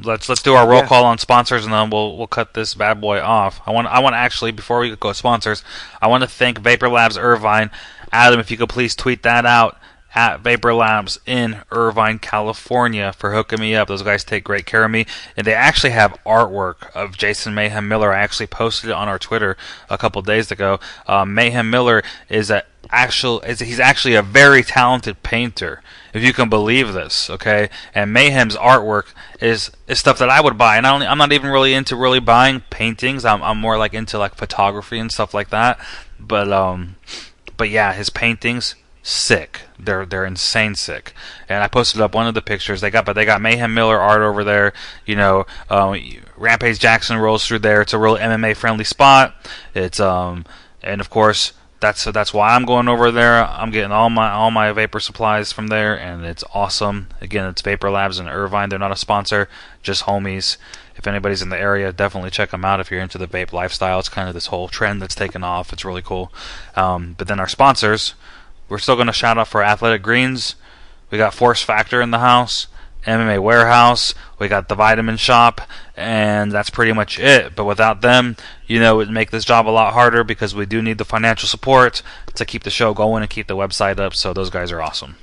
Let's do our roll call on sponsors, and then we'll cut this bad boy off. I want to actually, before we go sponsors, I want to thank Vapor Labs Irvine. Adam, if you could please tweet that out at Vapor Labs in Irvine, California, for hooking me up. Those guys take great care of me, and they actually have artwork of Jason Mayhem Miller. I actually posted it on our Twitter a couple days ago. Mayhem Miller is he's actually a very talented painter, if you can believe this, okay? And Mayhem's artwork is stuff that I would buy, and I'm not even really into buying paintings. I'm more like into like photography and stuff like that. But yeah, his paintings, sick. They're insane sick. And I posted up one of the pictures they got Mayhem Miller art over there. Rampage Jackson rolls through there. It's a real MMA friendly spot. It's and of course, that's why I'm going over there. I'm getting all my vapor supplies from there, and it's awesome. Again, it's Vapor Labs in Irvine. They're not a sponsor, just homies. If anybody's in the area, definitely check them out if you're into the vape lifestyle. It's kind of this whole trend that's taken off. It's really cool. But then our sponsors, we're still going to shout out for Athletic Greens. We got Force Factor in the house, MMA Warehouse, we got the Vitamin Shop, and that's pretty much it. But without them, it would make this job a lot harder, because we do need the financial support to keep the show going and keep the website up. So those guys are awesome.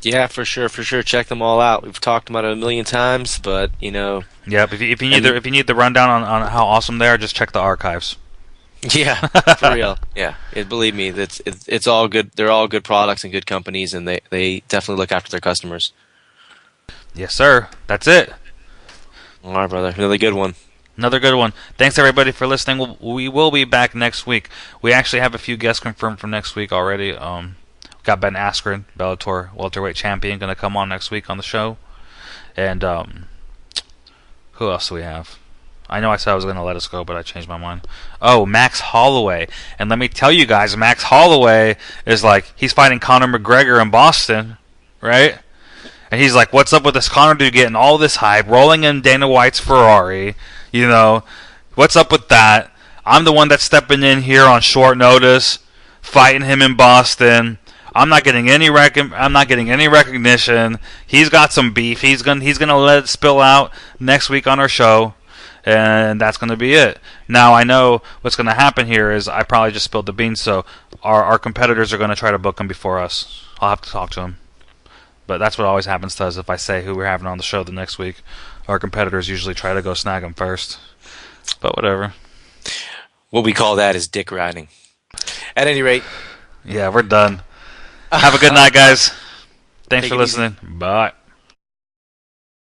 Yeah, for sure. Check them all out. We've talked about it a million times, but Yep. If you need the rundown on how awesome they are, just check the archives. Yeah, for real. Yeah, believe me, it's all good. They're all good products and good companies, and they definitely look after their customers. Yes, sir. That's it. All right, brother. Another good one. Another good one. Thanks everybody for listening. We will be back next week. We actually have a few guests confirmed for next week already. Got Ben Askren, Bellator welterweight champion, going to come on next week on the show. And who else do we have? I know I said I was going to let us go, but I changed my mind. Oh, Max Holloway. And let me tell you guys, Max Holloway is he's fighting Conor McGregor in Boston, right? And he's like, what's up with this Conor dude getting all this hype, rolling in Dana White's Ferrari, what's up with that? I'm the one that's stepping in here on short notice, fighting him in Boston. I'm not getting any recognition. He's got some beef. He's gonna let it spill out next week on our show, and that's gonna be it. Now I know what's gonna happen here is I probably just spilled the beans, so our competitors are gonna try to book him before us. I'll have to talk to him, but that's what always happens to us. If I say who we're having on the show the next week, our competitors usually try to go snag him first. But whatever. What we call that is dick riding. At any rate, yeah, we're done. Have a good night, guys. Thanks for listening. Bye.